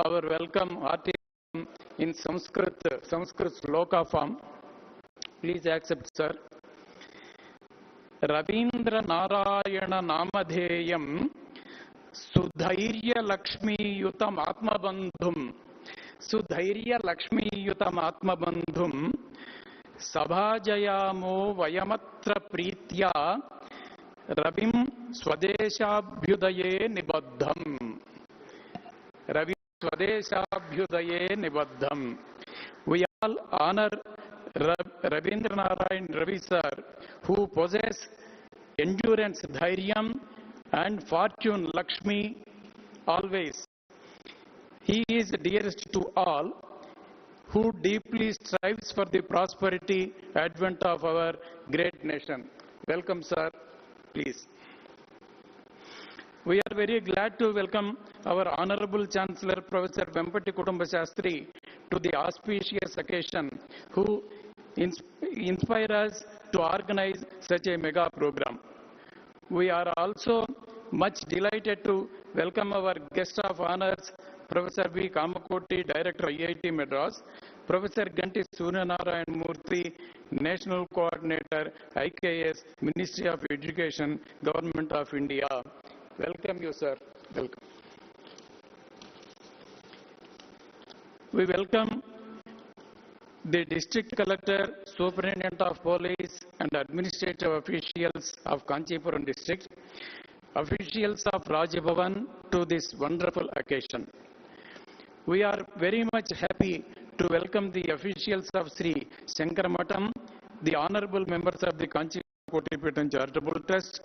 our welcome article in Sanskrit sloka form. Please accept, sir. Ravindra Narayana Namadheyam Sudhairya Lakshmi Yutam Atmabandhum Sudhairya Lakshmi Yutam Atmabandhum Sabhajayamo Vayamatra Pritya Ravim Swadeshabhyudaye Nibaddham. Ravim Swadeshabhyudaye Nibaddham. We all honor Ravindra Narayan Ravi sir, who possess endurance, dhairyam and fortune Lakshmi always. He is dearest to all, who deeply strives for the prosperity advent of our great nation. Welcome, sir. Please. We are very glad to welcome our Honorable Chancellor, Professor Vempati Kudumba Shastri, to the auspicious occasion, who inspire us to organize such a mega program. We are also much delighted to welcome our guest of honors, Professor V. Kamakoti, Director IIT Madras, Professor Ganti Suryanarayan Murthy, National Coordinator, IKS, Ministry of Education, Government of India. Welcome you, sir. Welcome. We welcome the District Collector, Superintendent of Police and Administrative Officials of Kanchipuram District, officials of Raj Bhavan to this wonderful occasion. We are very much happy to welcome the officials of Sri Sankara Bhagavatpadacharya, the honorable members of the Kanchipuram Charitable Trust,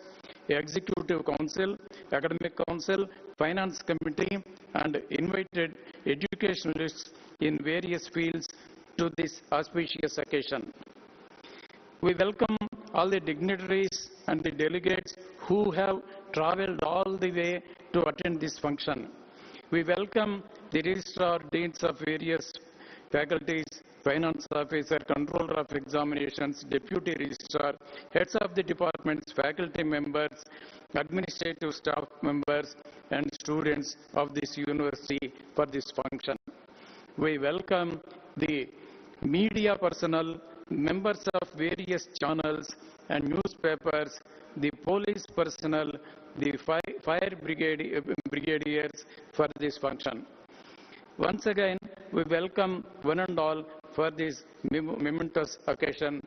Executive Council, Academic Council, Finance Committee, and invited educationalists in various fields to this auspicious occasion. We welcome all the dignitaries and the delegates who have traveled all the way to attend this function. We welcome the registrar, deans of various faculties, finance officer, controller of examinations, deputy registrar, heads of the departments, faculty members, administrative staff members, and students of this university for this function. We welcome the media personnel, members of various channels and newspapers, the police personnel, the fire brigadiers for this function. Once again, we welcome one and all for this momentous occasion.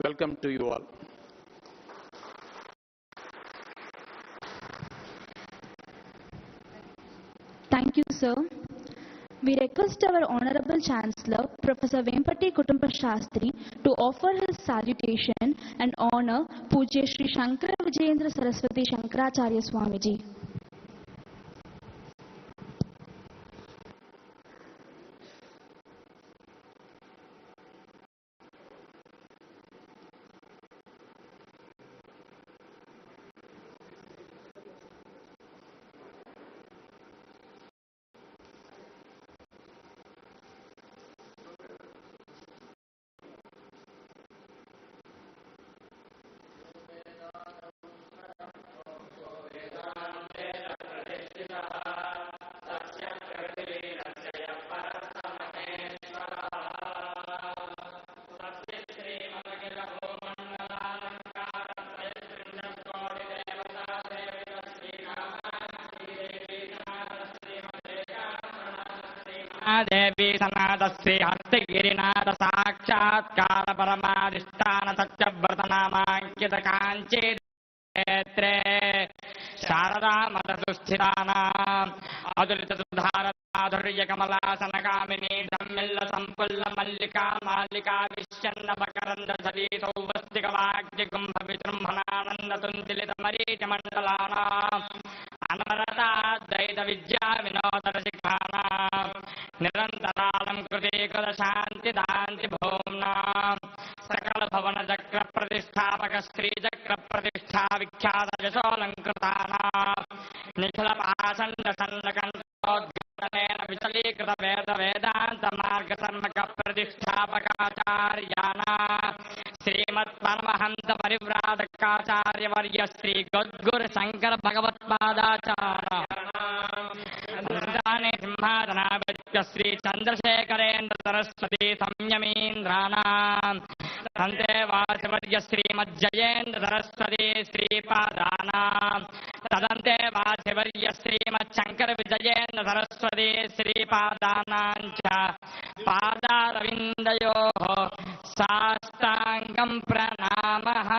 Welcome to you all. Thank you, sir. We request our Honorable Chancellor, Professor Vempati Kudumba Shastri, to offer his salutation and honor Pujya Sri Shankara Vijayendra Saraswati Shankaracharya Swamiji. देवी सनातस्य हस्तगिरिनाथ साक्षात्कार परमाधिष्ठान सत्यव्रतनामाङ्कित काञ्ची क्षेत्रे शारदा मदसुस्थितानाम् अदुरितसुधारताधुर्यकमलासनकामिनी धम्मिल्ल सम्पुल्ल मल्लिका मालिका विश्यन्नपकरन्द सतीसौवस्तिकवाग्निकुम्भ विजृम्भणानन्दतुन्दिलितमरीचमण्डलानाम् अनवरताद्वैत विद्या विनोदरसिखानाम् निरन्तरालङ्कृतीकृत शान्तिदान्ति भूम्नाम् सकल भवन चक्र प्रतिष्ठापक श्री चक्र प्रतिष्ठा विख्यात यशोलङ्कृतानाम् निखिल पाषण्ड सन्नकण्ठोद्घाटनेन विचलीकृत वेद वेदान्त मार्ग सम्मक प्रतिष्ठापकाचार्याणाम् श्रीमत् परमहंस परिव्राजकाचार्यवर्य श्री गद्गुरु शंकर भगवत्पादाचार्य सिंहासनाभिज्ञ श्री चंद्रशेखरेन्द्र सरस्वती संयमीन्द्राणाम् तन्तेवासिवर्य श्रीमज्जयेन्द्र सरस्वती श्रीपादानाम् तदन्तेवासिवर्य श्रीमच्छंकर विजयेन्द्र सरस्वती श्रीपादानाम् च पादारविन्दयोः साष्टाङ्गम् प्रणामः.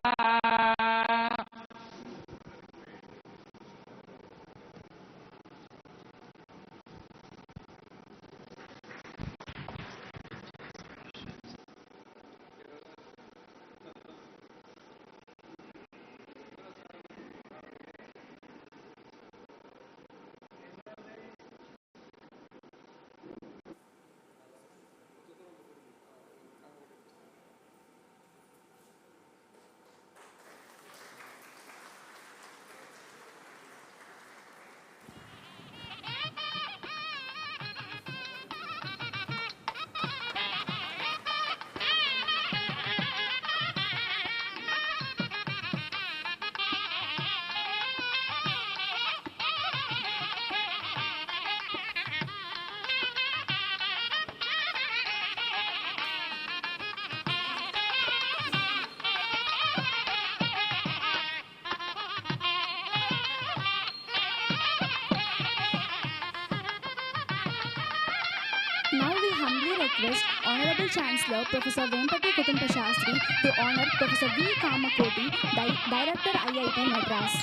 Now we humbly request Honorable Chancellor Professor Vempati Kutumpashastri to honor Professor V. Kamakoti, Director IIT Madras.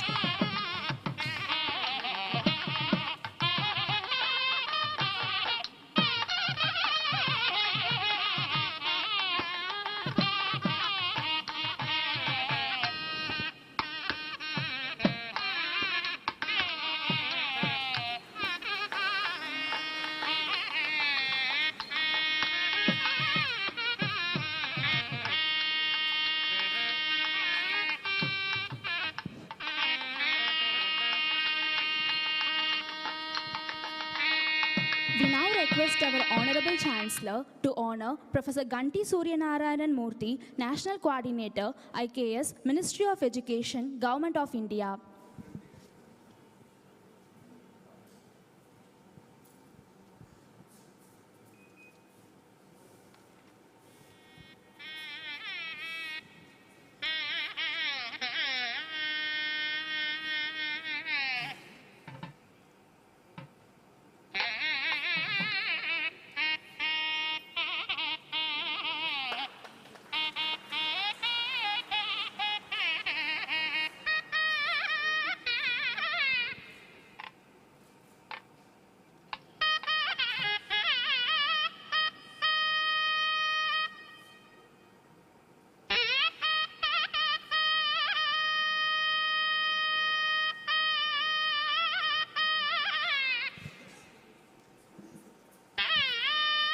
We now request our Honorable Chancellor to honor Professor Ganti Suryanarayanan Murthy, National Coordinator, IKS, Ministry of Education, Government of India.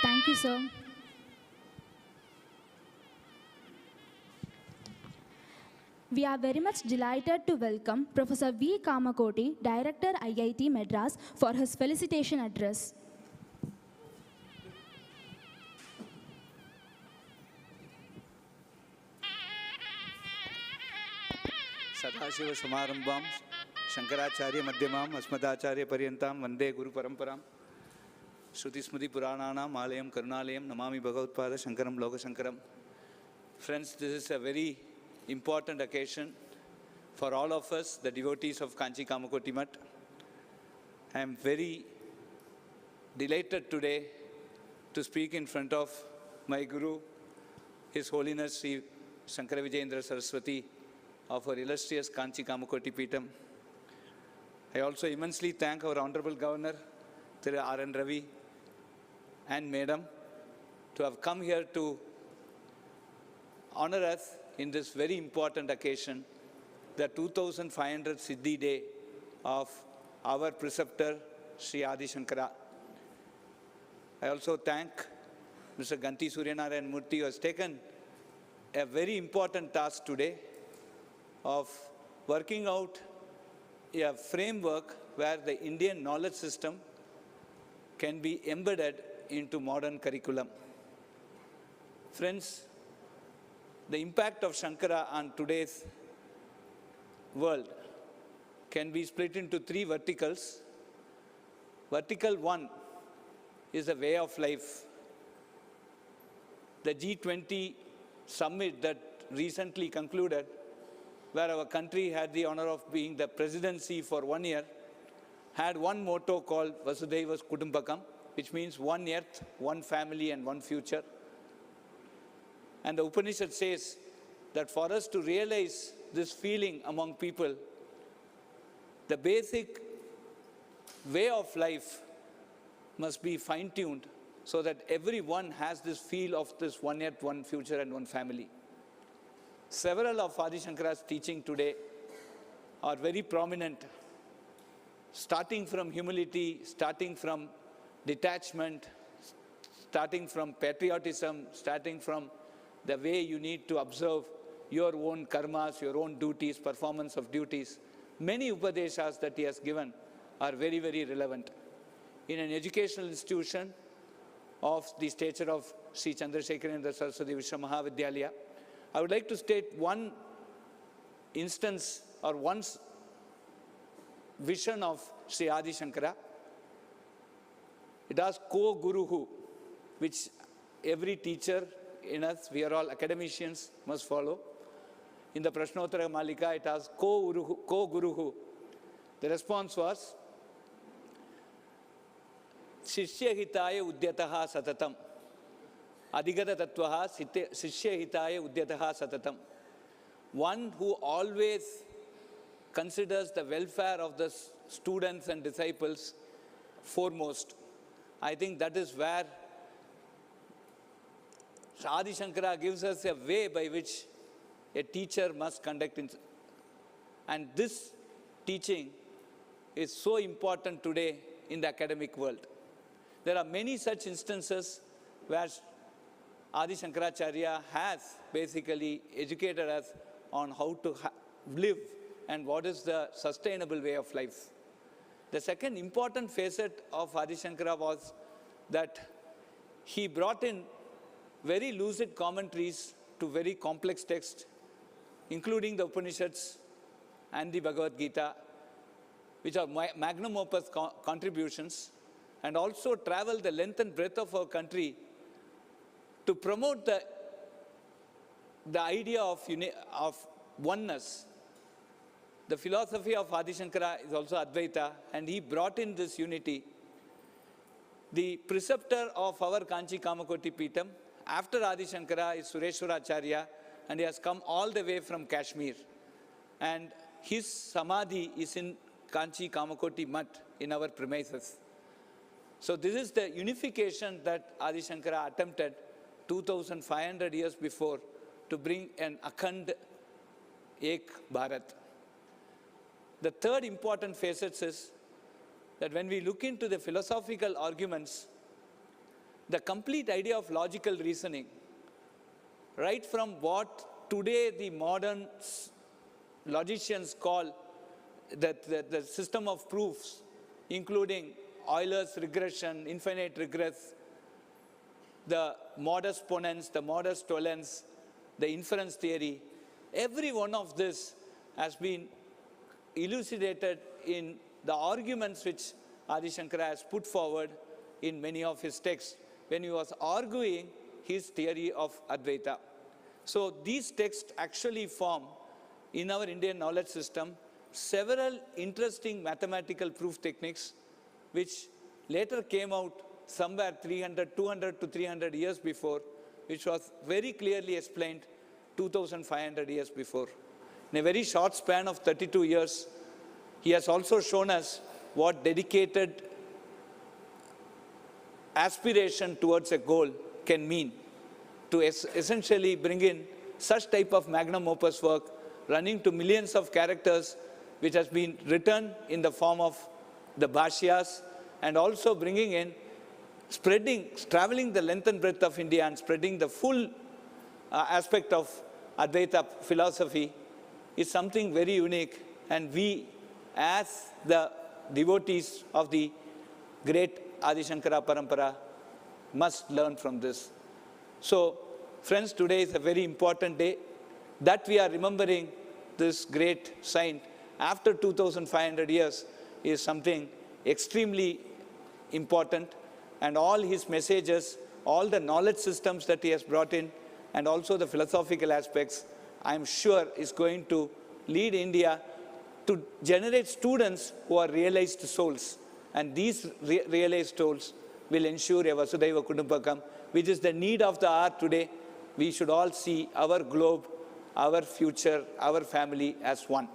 Thank you, sir. We are very much delighted to welcome Professor V. Kamakoti, Director IIT Madras, for his felicitation address. Sadashiv समारंभां Shankaracharya मध्यमाम् अस्मदाचार्य पर्यन्तां वंदे गुरु परंपरां श्रुति स्मृति पुराणानाम् आलयं करुणालयं Namami भगवत्पाद शंकरं लोकशंकरं. Friends, this is a very important occasion for all of us, the devotees of Kanchi Kamakoti Mutt. I am very delighted today to speak in front of my Guru, His Holiness Sri Sankara Vijayendra Saraswati of our illustrious Kanchi Kamakoti Peetam. I also immensely thank our Honorable Governor, Thiru R.N. Ravi, and Madam, to have come here to honor us in this very important occasion, the 2500th Siddhi day of our preceptor, Sri Adi Shankara. I also thank Mr. Ganti Suryanarayan Murthy, who has taken a very important task today of working out a framework where the Indian knowledge system can be embedded into modern curriculum. Friends, the impact of Shankara on today's world can be split into three verticals. Vertical 1 is a way of life. The G20 summit that recently concluded, where our country had the honor of being the presidency for 1 year, had one motto called Vasudhaiva Kutumbakam, which means one earth, one family, and one future. And the Upanishad says that for us to realize this feeling among people, the basic way of life must be fine-tuned so that everyone has this feel of this one earth, one future, and one family. Several of Adi Shankara's teaching today are very prominent, starting from humility, starting from detachment, starting from patriotism, starting from the way you need to observe your own karmas, your own duties, performance of duties. Many Upadeshas that he has given are very, very relevant. In an educational institution of the stature of Sri Chandrasekharendra Saraswati Vishwa Mahavidyalaya, I would like to state one instance or one vision of Sri Adi Shankara. It has ko-guruhu, which every teacher in us, we are all academicians, must follow. In the Prashnottara Malika, it has ko-guruhu. The response was, Shishya-hitaya udyataha satatam. Adhigata tattvaha shishya-hitaya udyataha satatam. One who always considers the welfare of the students and disciples foremost. I think that is where Adi Shankara gives us a way by which a teacher must conduct. And this teaching is so important today in the academic world. There are many such instances where Adi Shankaracharya has basically educated us on how to live and what is the sustainable way of life. The second important facet of Adi Shankara was that he brought in very lucid commentaries to very complex texts, including the Upanishads and the Bhagavad Gita, which are magnum opus contributions, and also travel the length and breadth of our country to promote the idea of oneness. The philosophy of Adi Shankara is also Advaita, and he brought in this unity. The preceptor of our Kanchi Kamakoti Peetham, after Adi Shankara, is Sureshwaracharya, and he has come all the way from Kashmir. And his samadhi is in Kanchi Kamakoti Mutt in our premises. So this is the unification that Adi Shankara attempted 2,500 years before to bring an Akhand Ek Bharat. The third important facet is that when we look into the philosophical arguments, the complete idea of logical reasoning, right from what today the modern logicians call the system of proofs, including Euler's regression, infinite regress, the modus ponens, the modus tollens, the inference theory, every one of this has been elucidated in the arguments which Adi Shankara has put forward in many of his texts when he was arguing his theory of Advaita. So these texts actually form, in our Indian knowledge system, several interesting mathematical proof techniques which later came out somewhere 200 to 300 years before, which was very clearly explained 2,500 years before. In a very short span of 32 years, he has also shown us what dedicated aspiration towards a goal can mean, to essentially bring in such type of magnum opus work running to millions of characters, which has been written in the form of the bhashyas, and also bringing in, traveling the length and breadth of India and spreading the full aspect of Advaita philosophy is something very unique. And we, as the devotees of the great Adi Shankara Parampara, must learn from this. So, Friends, today is a very important day that we are remembering this great saint after 2500 years is something extremely important, and all his messages, all the knowledge systems that he has brought in, and also the philosophical aspects, I am sure is going to lead India to generate students who are realized souls. And these realized souls will ensure a Vasudhaiva Kudumbakam, which is the need of the hour today. We should all see our globe, our future, our family as one.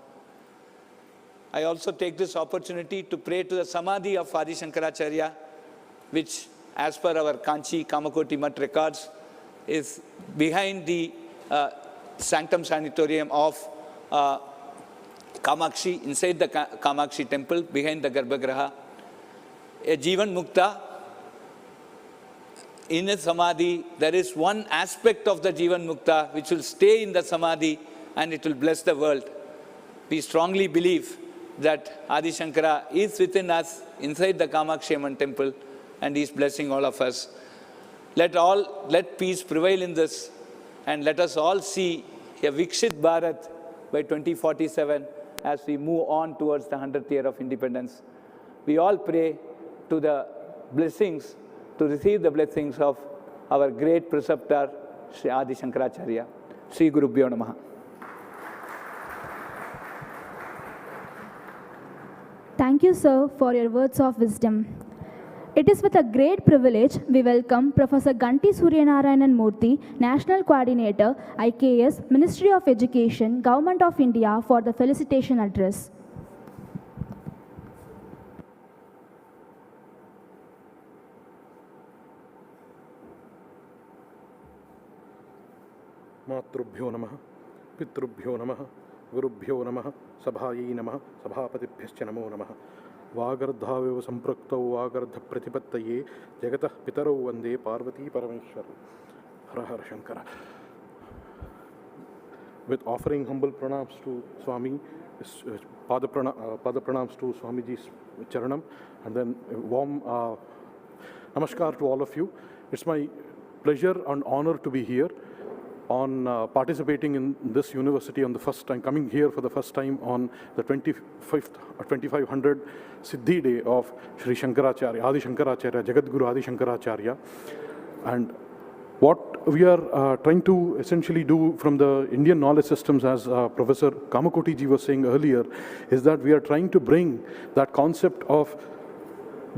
I also take this opportunity to pray to the Samadhi of Adi Shankaracharya, which as per our Kanchi Kamakoti Mat records is behind the sanctum sanatorium of Kamakshi, inside the Kamakshi temple, behind the Garbhagraha. A Jivan Mukta, in a Samadhi, there is one aspect of the Jivan Mukta which will stay in the Samadhi and it will bless the world. We strongly believe that Adi Shankara is within us, inside the Kamakshi Amman temple, and he is blessing all of us. Let peace prevail in this, and let us all see a Vikshit Bharat by 2047 as we move on towards the 100th year of independence. We all pray to the blessings, to receive the blessings of our great preceptor, Sri Adi Shankaracharya. Sri Gurubhyo Namaha. Thank you, sir, for your words of wisdom. It is with a great privilege we welcome Professor Ganti Suryanarayanan Murthy, National Coordinator, IKS, Ministry of Education, Government of India, for the felicitation address. मातृभ्यो नमः, पितृभ्यो नमः, गुरुभ्यो नमः, सभायै नमः, सभापतिभ्यश्च नमो नमः. वागर्धावेव संपृक्तौ वागर्ध प्रतिपत्तये जगतः पितरौ वन्दे पार्वती परमेश्वरौ. हर हर Shankar. With offering humble pranams to Swami, pada pranams to Swamiji's charanam, and then warm namaskar to all of you. It's my pleasure and honor to be here on participating in this university on the first time, coming here for the first time on the 2500th Siddhi day of Sri Shankaracharya, Adi Shankaracharya, Jagadguru Adi Shankaracharya. And what we are trying to essentially do from the Indian knowledge systems, as Professor Kamakoti ji was saying earlier, is that we are trying to bring that concept of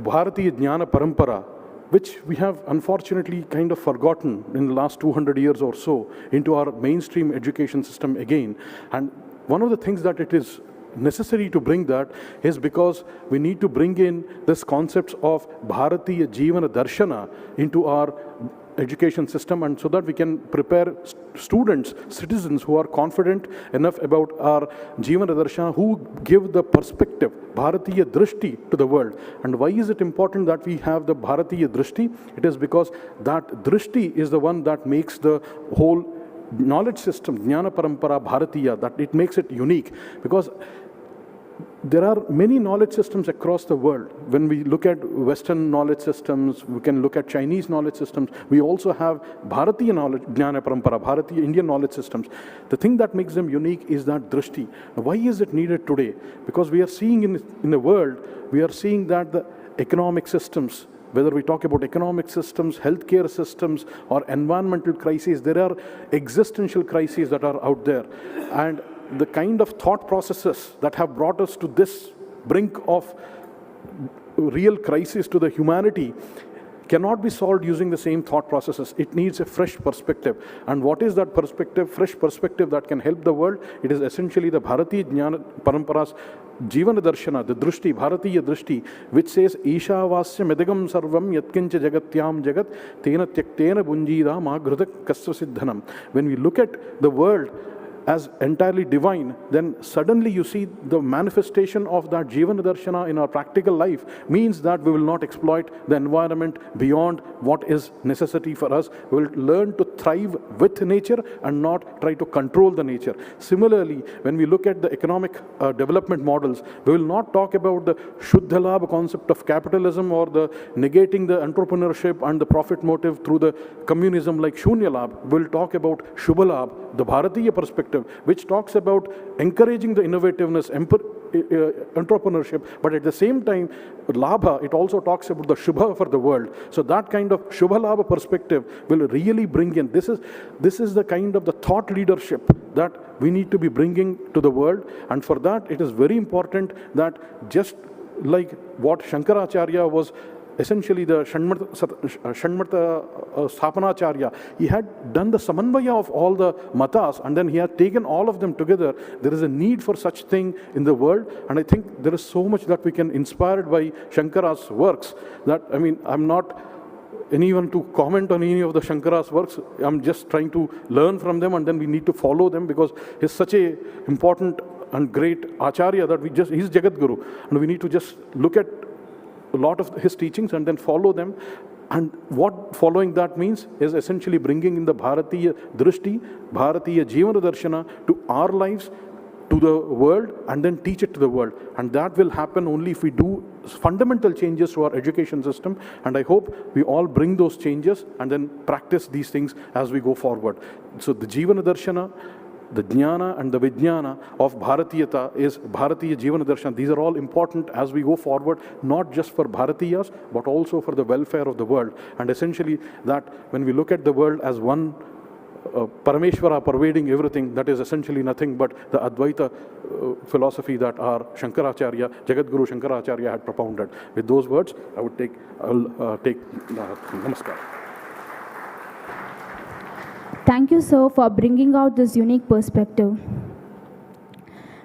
Bharatiya Jnana Parampara, which we have unfortunately kind of forgotten in the last 200 years or so, into our mainstream education system again. And one of the things that it is necessary to bring that is because we need to bring in this concepts of Bharatiya Jivana Darshana into our education system, and so that we can prepare students, citizens who are confident enough about our Jivana Darshana, who give the perspective, Bharatiya Drishti, to the world. And why is it important that we have the Bharatiya Drishti? It is because that Drishti is the one that makes the whole knowledge system, Jnana Parampara Bharatiya, that it makes it unique. Because there are many knowledge systems across the world. When we look at Western knowledge systems, we can look at Chinese knowledge systems. We also have Bharatiya knowledge, Jnana Parampara, Bharatiya Indian knowledge systems. The thing that makes them unique is that drishti. Now, why is it needed today? Because we are seeing in the world, we are seeing that the economic systems, whether we talk about economic systems, healthcare systems, or environmental crises, there are existential crises that are out there. And the kind of thought processes that have brought us to this brink of real crisis to the humanity cannot be solved using the same thought processes. It needs a fresh perspective. And what is that perspective, fresh perspective that can help the world? It is essentially the Bharatiya Jnana Parampara's Jivana Darshana, the Drishti, Bharatiya Drishti, which says, Ishavasya medagam sarvam yatkincha jagatyam jagat tena tyaktena bunjida maghrutak kasva siddhanam. When we look at the world, as entirely divine, then suddenly you see the manifestation of that Jivana Darshana in our practical life means that we will not exploit the environment beyond what is necessity for us. We will learn to thrive with nature and not try to control the nature. Similarly, when we look at the economic development models, we will not talk about the Shuddha Labh concept of capitalism or the negating the entrepreneurship and the profit motive through the communism like Shunya Labh. We will talk about Shubha Labh, the Bharatiya perspective, which talks about encouraging the innovativeness, entrepreneurship, but at the same time, Labha, it also talks about the Shubha for the world. So that kind of Shubha Labha perspective will really bring in, this is the kind of the thought leadership that we need to be bringing to the world, and for that it is very important that just like what Shankaracharya was essentially the Shanmarta Sthapanacharya, he had done the samanvaya of all the matas and then he had taken all of them together. There is a need for such thing in the world, and I think there is so much that we can inspired by Shankara's works that, I mean, I'm not anyone to comment on any of the Shankara's works. I'm just trying to learn from them, and then we need to follow them because he's such a important and great Acharya that he's Jagat Guru, and we need to just look at a lot of his teachings and then follow them. And what following that means is essentially bringing in the Bharatiya Drishti, Bharatiya Jivana Darshana to our lives, to the world, and then teach it to the world. And that will happen only if we do fundamental changes to our education system. And I hope we all bring those changes and then practice these things as we go forward. So the Jivana Darshana, the Jnana and the Vijnana of Bharatiyata is Bharatiya Jivana Darshana. These are all important as we go forward, not just for Bharatiyas, but also for the welfare of the world. And essentially that when we look at the world as one Parameshwara pervading everything, that is essentially nothing but the Advaita philosophy that our Shankaracharya, Jagat Guru Shankaracharya had propounded. With those words, I'll take Namaskar. Thank you, sir, for bringing out this unique perspective.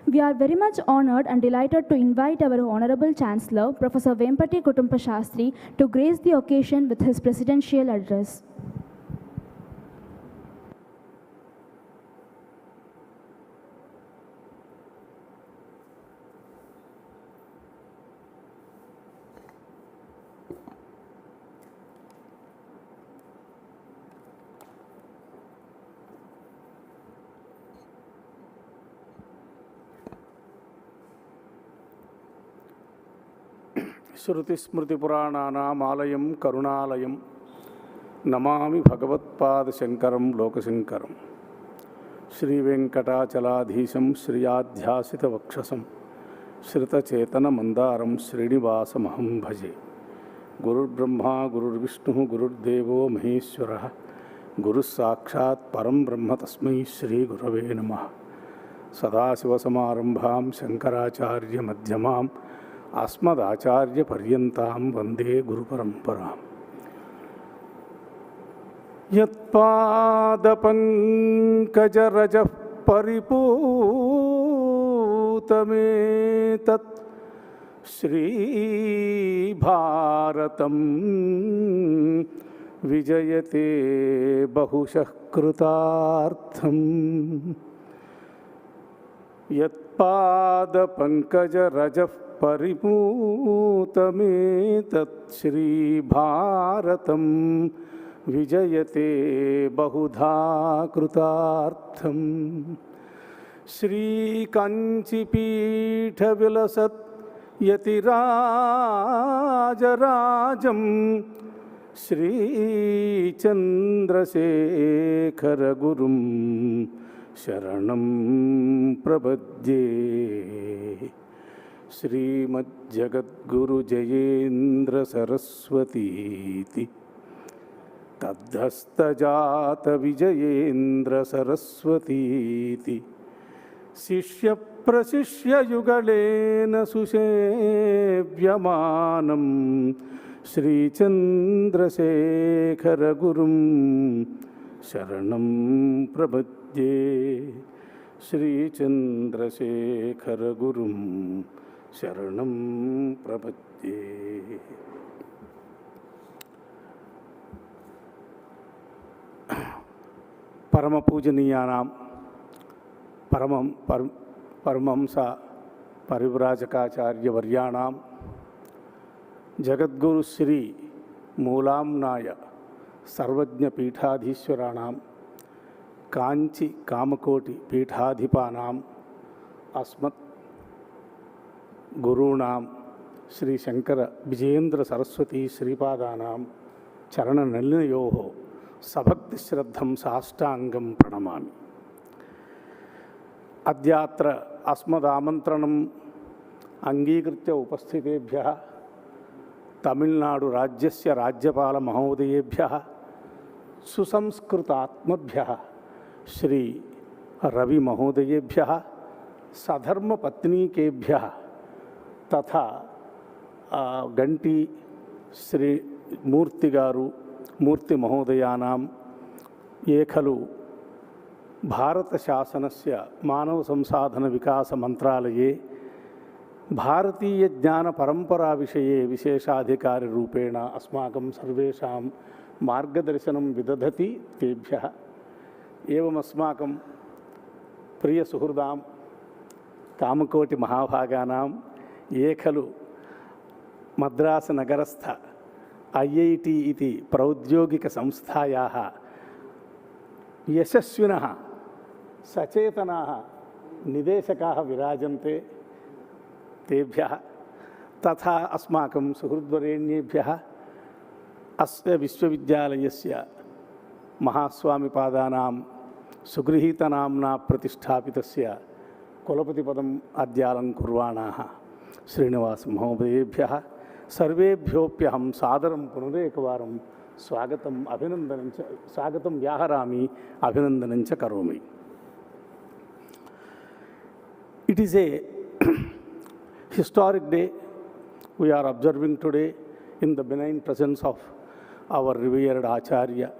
We are very much honored and delighted to invite our Honorable Chancellor, Professor Vempati Kutumpa Shastri, to grace the occasion with his presidential address. श्रुतिस्मृतिपुराणानाम् आलयं करुणालयं नमामि भगवत्पादशङ्करं लोकशङ्करं श्रीवेङ्कटाचलाधीशं श्रियाध्यासितवक्षसं श्रितचेतनमन्दारं श्रीनिवासमहं भजे। गुरुर्ब्रह्मा गुरुर्विष्णुः गुरुर्देवो महेश्वरः गुरुस्साक्षात् परं ब्रह्म तस्मै श्रीगुरवे नमः। सदाशिवसमारम्भां शङ्कराचार्यमध्यमाम् अस्मदाचार्यपर्यन्तां वन्दे गुरुपरम्पराम्। यत्पादपङ्कजरजः परिपूतमेतत् श्रीभारतं विजयते बहुशः कृतार्थम्। यत्पादपङ्कजरजः परिपूतमेतत् श्रीभारतं विजयते बहुधा कृतार्थम्। श्रीकाञ्चीपीठविलसत् यतिराजराजं श्रीचन्द्रशेखरगुरुं शरणं प्रपद्ये। श्रीमज्जगद्गुरुजयेन्द्रसरस्वतीति तद्धस्तजातविजयेन्द्रसरस्वतीति शिष्यप्रशिष्ययुगलेन सुसेव्यमानं श्रीचन्द्रशेखरगुरुं शरणं प्रपद्ये। श्रीचन्द्रशेखरगुरुं शरणं प्रपद्ये। परमपूजनीयानां परमहंस परिव्राजकाचार्य वर्याणां जगद्गुरु श्री मूलाम्नाय सर्वज्ञ पीठाधीश्वराणां कांची कामकोटि पीठाधिपानाम् अस्मत् गुरूणां श्री शंकर विजयेंद्र सरस्वती श्रीपादानां चरणनलिनयोः सभक्तिश्रद्धं साष्टांगं प्रणमामि। अद्यात्र अस्मदामन्त्रणम् अंगीकृत्य उपस्थितेभ्यः तमिळ्नाडु राज्यस्य राज्यपाल महोदयेभ्यः सुसंस्कृतात्मभ्यः श्री रवि महोदयेभ्यः सधर्मपत्नीकेभ्यः तथा गंटी श्री मूर्ति गारू मूर्ति महोदयानां ये खलु भारत शासनस्य मानव संसाधन विकास मंत्रालये भारतीय ज्ञान परंपरा विषये विशेषाधिकारी रूपेण अस्माकं सर्वेषां मार्गदर्शनं विदधति तेभ्यः एवं अस्माकं प्रिय सुहृदां कामकोटि महाभागानां ये खलु मद्रास नगरस्थ IIT इति प्रौद्योगिक संस्थायाः यशस्विनः सचेतनाः निदेशकाः विराजन्ते तेभ्यः तथा अस्माकं सुहृद्वरेण्येभ्यः अस्य विश्वविद्यालयस्य महास्वामिपादानां सुगृहीतनाम्ना प्रतिष्ठापितस्य कुलपतिपदम् अद्यालङ्कुर्वाणाः श्रीनिवास महोदयेभ्यः सर्वेभ्योऽप्यहं सादरं पुनरेकवारं स्वागतं व्याहरामि अभिनन्दनं च करोमि। It is a historic day we are observing today in the benign presence of our revered Acharya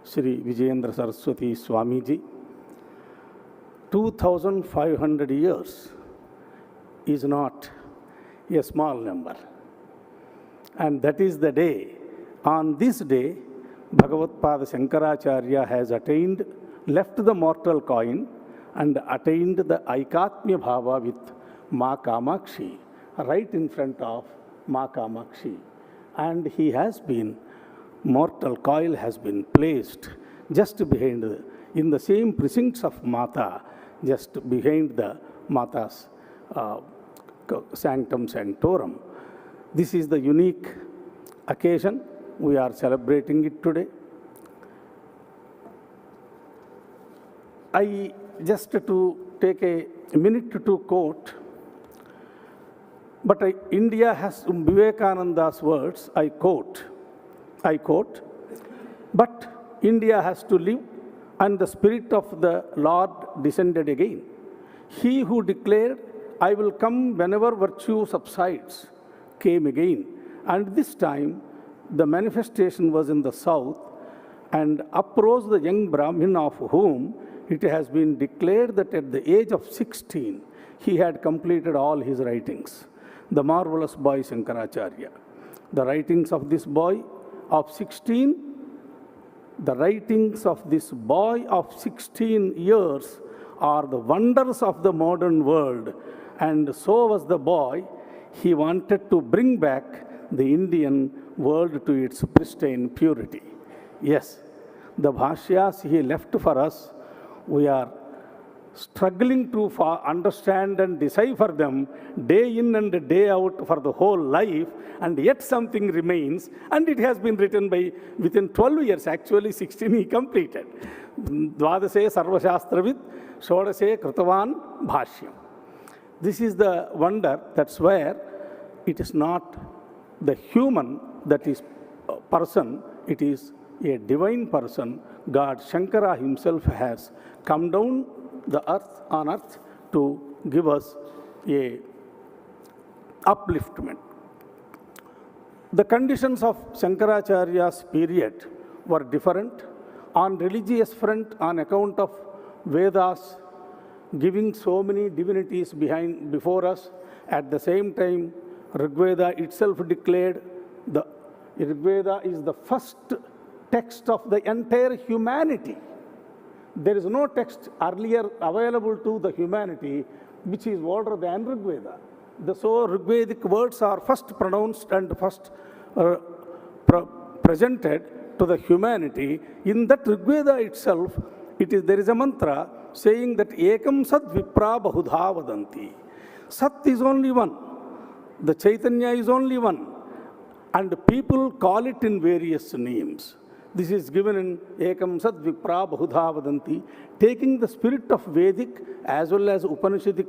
Shri Vijayendra Saraswati Swamiji. 2500 years is not a small number. And that is the day, on this day, Bhagavatpadacharya has left the mortal coin and attained the Aikatmya Bhava with Ma Kamakshi, right in front of Ma Kamakshi. And he has been, mortal coil has been placed just behind, in the same precincts of Mata, just behind the Mata's sanctum sanctorum. This is the unique occasion. We are celebrating it today. I just to take a minute to quote, but India has Vivekananda's words, I quote, but India has to live and the Spirit of the Lord descended again. He who declared, I will come whenever virtue subsides, came again. And this time, the manifestation was in the south, and uprose the young Brahmin of whom it has been declared that at the age of 16, he had completed all his writings. The marvelous boy Sankaracharya. The writings of this boy of 16, the writings of this boy of 16 years are the wonders of the modern world. And so was the boy. He wanted to bring back the Indian world to its pristine purity. Yes, the bhashyas he left for us, we are struggling to understand and decipher them day in and day out for the whole life, and yet something remains, and it has been written by, within 12 years, actually 16 he completed. Dvadase sarvashastravid, shodase kritavan bhashyam. This is the wonder. That's where it is not the human that is a person, it is a divine person. God Shankara himself has come down on earth to give us a upliftment. The conditions of Shankaracharya's period were different. On religious front, on account of Vedas giving so many divinities before us, at the same time, Rigveda itself declared, the Rigveda is the first text of the entire humanity. There is no text earlier available to the humanity which is older than Rig Veda. So Rigvedic words are first pronounced and first presented to the humanity. In that Rig Veda itself, there is a mantra saying that Ekam Sat Vipra Bahudha Vadanti. Sat is only one. The Chaitanya is only one. And people call it in various names. This is given in Ekam Sat Vipra Bahudha Vadanti, taking the spirit of Vedic as well as Upanishadic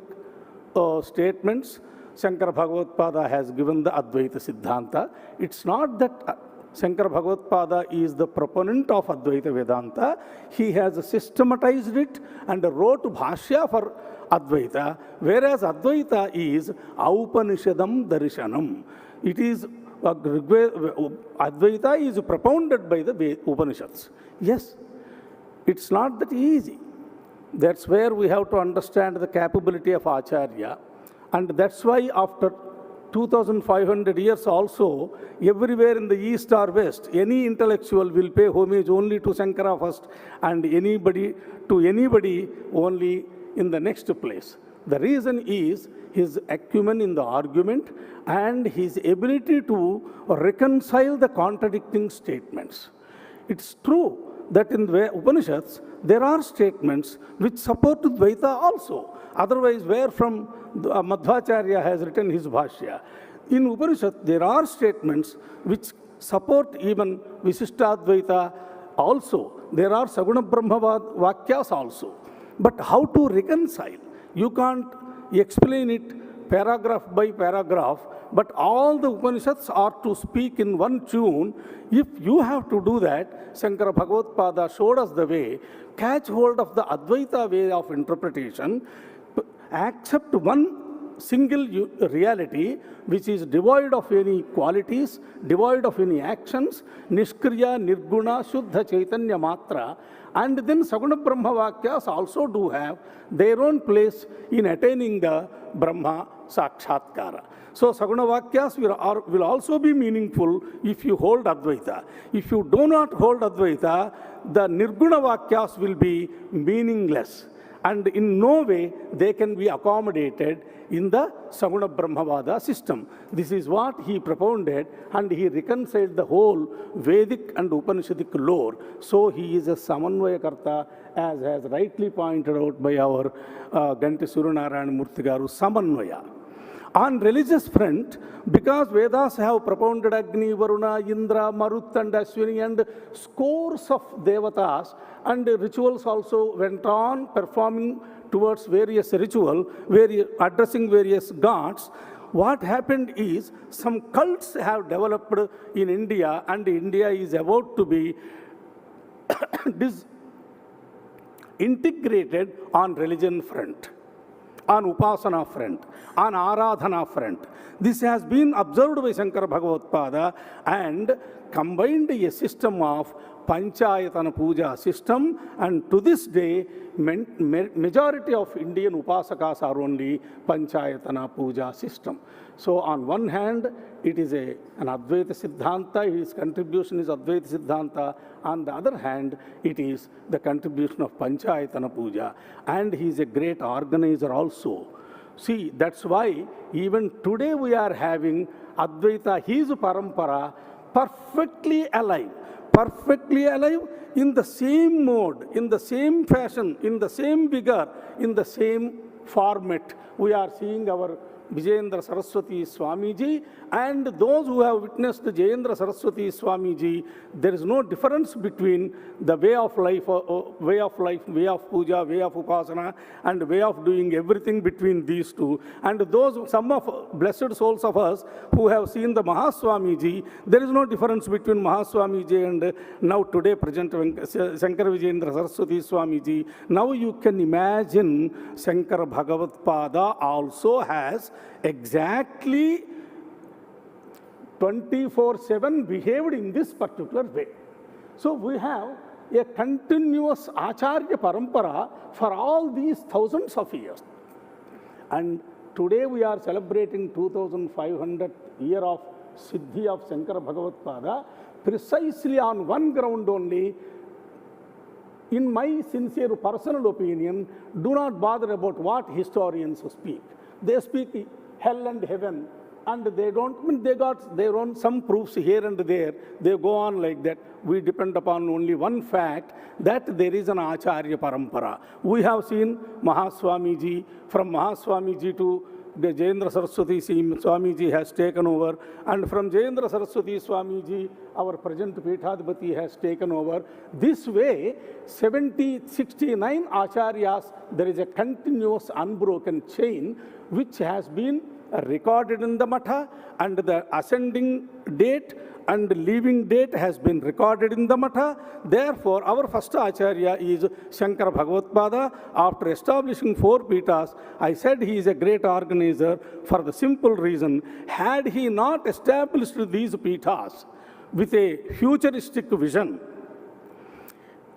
statements. Sankara Bhagavatpada has given the Advaita Siddhanta. It's not that Sankara Bhagavatpada is the proponent of Advaita Vedanta. He has systematized it and wrote Bhashya for Advaita, whereas Advaita is Aupanishadam Darshanam. It is Advaita is propounded by the Upanishads. Yes, it's not that easy. That's where we have to understand the capability of Acharya. And that's why after 2500 years also, everywhere in the east or west, any intellectual will pay homage only to Sankara first and anybody only in the next place. The reason is his acumen in the argument and his ability to reconcile the contradicting statements. It's true that in the Upanishads, there are statements which support Dvaita also. Otherwise, where from Madhvacharya has written his Bhashya. In Upanishad, there are statements which support even Visishtadvaita also. There are Saguna Brahma Vakyas also. But how to reconcile? You can't explain it paragraph by paragraph, but all the Upanishads are to speak in one tune. If you have to do that, Sankara Bhagavatpada showed us the way. Catch hold of the Advaita way of interpretation, accept one single reality which is devoid of any qualities, devoid of any actions, Nishkriya, Nirguna, Shuddha, Chaitanya Matra, and then Saguna Brahma Vakyas also do have their own place in attaining the Brahma Sakshatkara. So Saguna Vakyas will also be meaningful if you hold Advaita. If you do not hold Advaita, the Nirguna Vakyas will be meaningless. And in no way they can be accommodated in the Saguna Brahmavada system. This is what he propounded, and he reconciled the whole Vedic and Upanishadic lore. So he is a Samanvayakarta, as has rightly pointed out by our Ganti Suryanarayana Murthy Garu, Samanvaya. On religious front, because Vedas have propounded Agni, Varuna, Indra, Marut and Ashwini and scores of devatas, and rituals also went on performing towards various ritual, addressing various gods. What happened is some cults have developed in India, and India is about to be disintegrated on religion front, on Upasana front, on Aradhana front. This has been observed by Sankara Bhagavatpada and combined a system of Panchayatana Puja system, and to this day, majority of Indian Upasakas are only Panchayatana Puja system. So on one hand, it is an Advaita Siddhanta, his contribution is Advaita Siddhanta. On the other hand, it is the contribution of Panchayatana Puja, and he is a great organizer also. See, that's why even today we are having Advaita, his parampara, perfectly alive in the same mode, in the same fashion, in the same vigor, in the same format. We are seeing our Vijayendra Saraswati Swamiji, and those who have witnessed the Jayendra Saraswati Swamiji, there is no difference between the way of life, way of puja, way of upasana, and way of doing everything between these two. And those, some of blessed souls of us who have seen the Mahaswamiji, there is no difference between Mahaswamiji and now today present Sankara Vijayendra Saraswati Swamiji. Now you can imagine Sankara Bhagavatpada also has exactly 24/7 behaved in this particular way. So we have a continuous Acharya Parampara for all these thousands of years. And today we are celebrating 2500th year of Siddhi of Sankara Bhagavatpada, precisely on one ground only, in my sincere personal opinion, do not bother about what historians speak. They speak hell and heaven, and they don't, I mean, they got their own some proofs here and there. They go on like that. We depend upon only one fact, that there is an Acharya Parampara. We have seen Mahaswamiji, from Mahaswamiji to the Jayendra Saraswati Swamiji has taken over, and from Jayendra Saraswati Swamiji, our present Peethadipati has taken over. This way, 69 Acharyas, there is a continuous unbroken chain which has been recorded in the Matha, and the ascending date and leaving date has been recorded in the Matha. Therefore, our first Acharya is Sankara Bhagavatpada. After establishing 4 Peethas, I said he is a great organizer for the simple reason, had he not established these Peethas with a futuristic vision,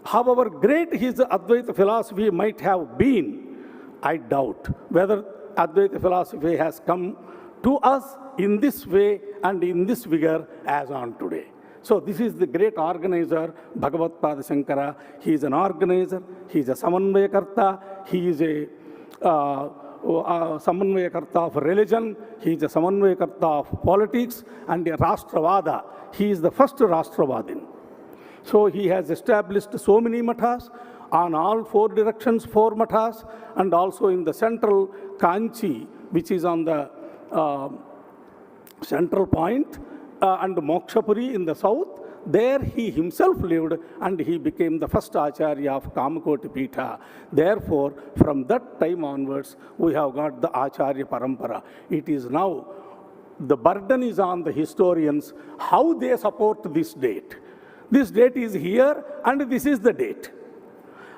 however great his Advaita philosophy might have been, I doubt whether Advaita philosophy has come to us in this way and in this vigor as on today. So this is the great organizer, Bhagavatpada Shankara. He is an organizer, he is a Samanvayakarta, he is a Samanvayakarta of religion, he is a Samanvayakarta of politics, and a Rastravada. He is the first Rastravadin. So he has established so many mathas, on all 4 directions 4 mathas, and also in the central Kanchi, which is on the central point, and Mokshapuri in the south. There he himself lived, and he became the first Acharya of Kamakoti Peetha. Therefore, from that time onwards, we have got the Acharya Parampara. It is now, the burden is on the historians, how they support this date. This date is here, and this is the date.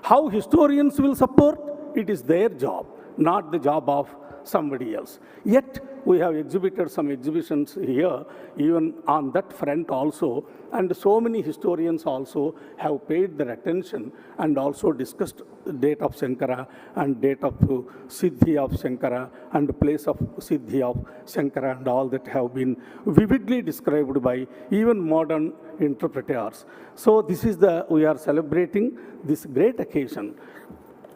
How historians will support, it is their job, not the job of somebody else. Yet, we have exhibited some exhibitions here, even on that front also, and so many historians also have paid their attention and also discussed the date of Sankara and date of Siddhi of Sankara and place of Siddhi of Sankara, and all that have been vividly described by even modern interpreters. So this is we are celebrating this great occasion,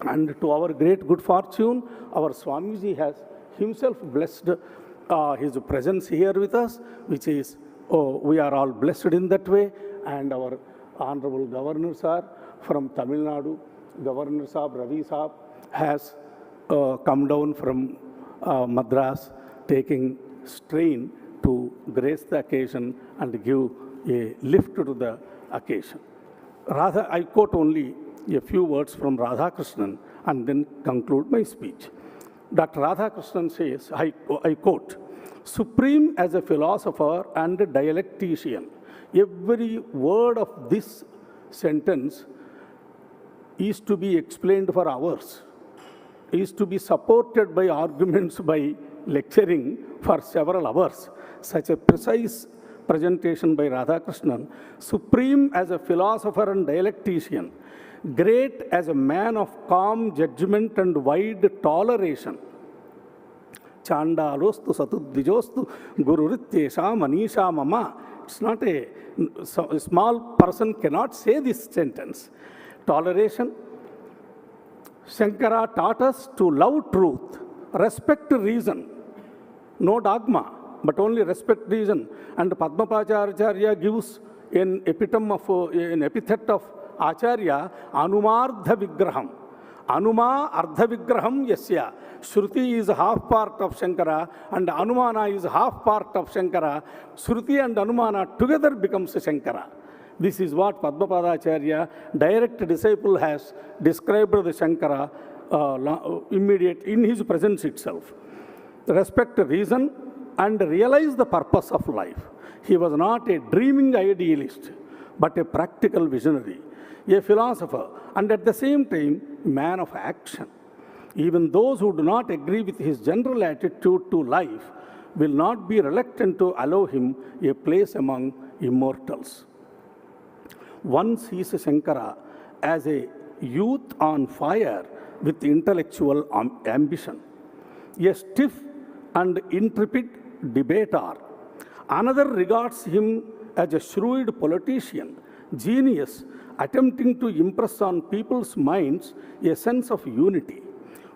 and to our great good fortune, our Swamiji has himself blessed his presence here with us, which is, we are all blessed in that way. And our Honorable Governor Sir from Tamil Nadu, Governor Saab, Ravi Saab, has come down from Madras, taking strain to grace the occasion and give a lift to the occasion. Rather, I quote only a few words from Radhakrishnan and then conclude my speech. Dr. Radhakrishnan says, I quote, "Supreme as a philosopher and a dialectician." Every word of this sentence is to be explained for hours, is to be supported by arguments, by lecturing for several hours. Such a precise presentation by Radhakrishnan. Supreme as a philosopher and dialectician, great as a man of calm judgment and wide toleration. Chandalostu satudvijostu gururityesha manisha mama. It's not a small person cannot say this sentence. Toleration. Shankara taught us to love truth, respect reason, no dogma, but only respect reason. And Padmapacharya gives an epithet of Acharya, Anumardha Vigraham. Anuma Ardha Vigraham Yasya. Shruti is half part of Shankara, and Anumana is half part of Shankara. Shruti and Anumana together becomes Shankara. This is what Padmapadacharya, direct disciple, has described the Shankara immediate in his presence itself. Respect reason and realize the purpose of life. He was not a dreaming idealist, but a practical visionary, a philosopher, and at the same time, man of action. Even those who do not agree with his general attitude to life will not be reluctant to allow him a place among immortals. One sees Shankara as a youth on fire with intellectual ambition, a stiff and intrepid debater. Another regards him as a shrewd politician, genius attempting to impress on people's minds a sense of unity.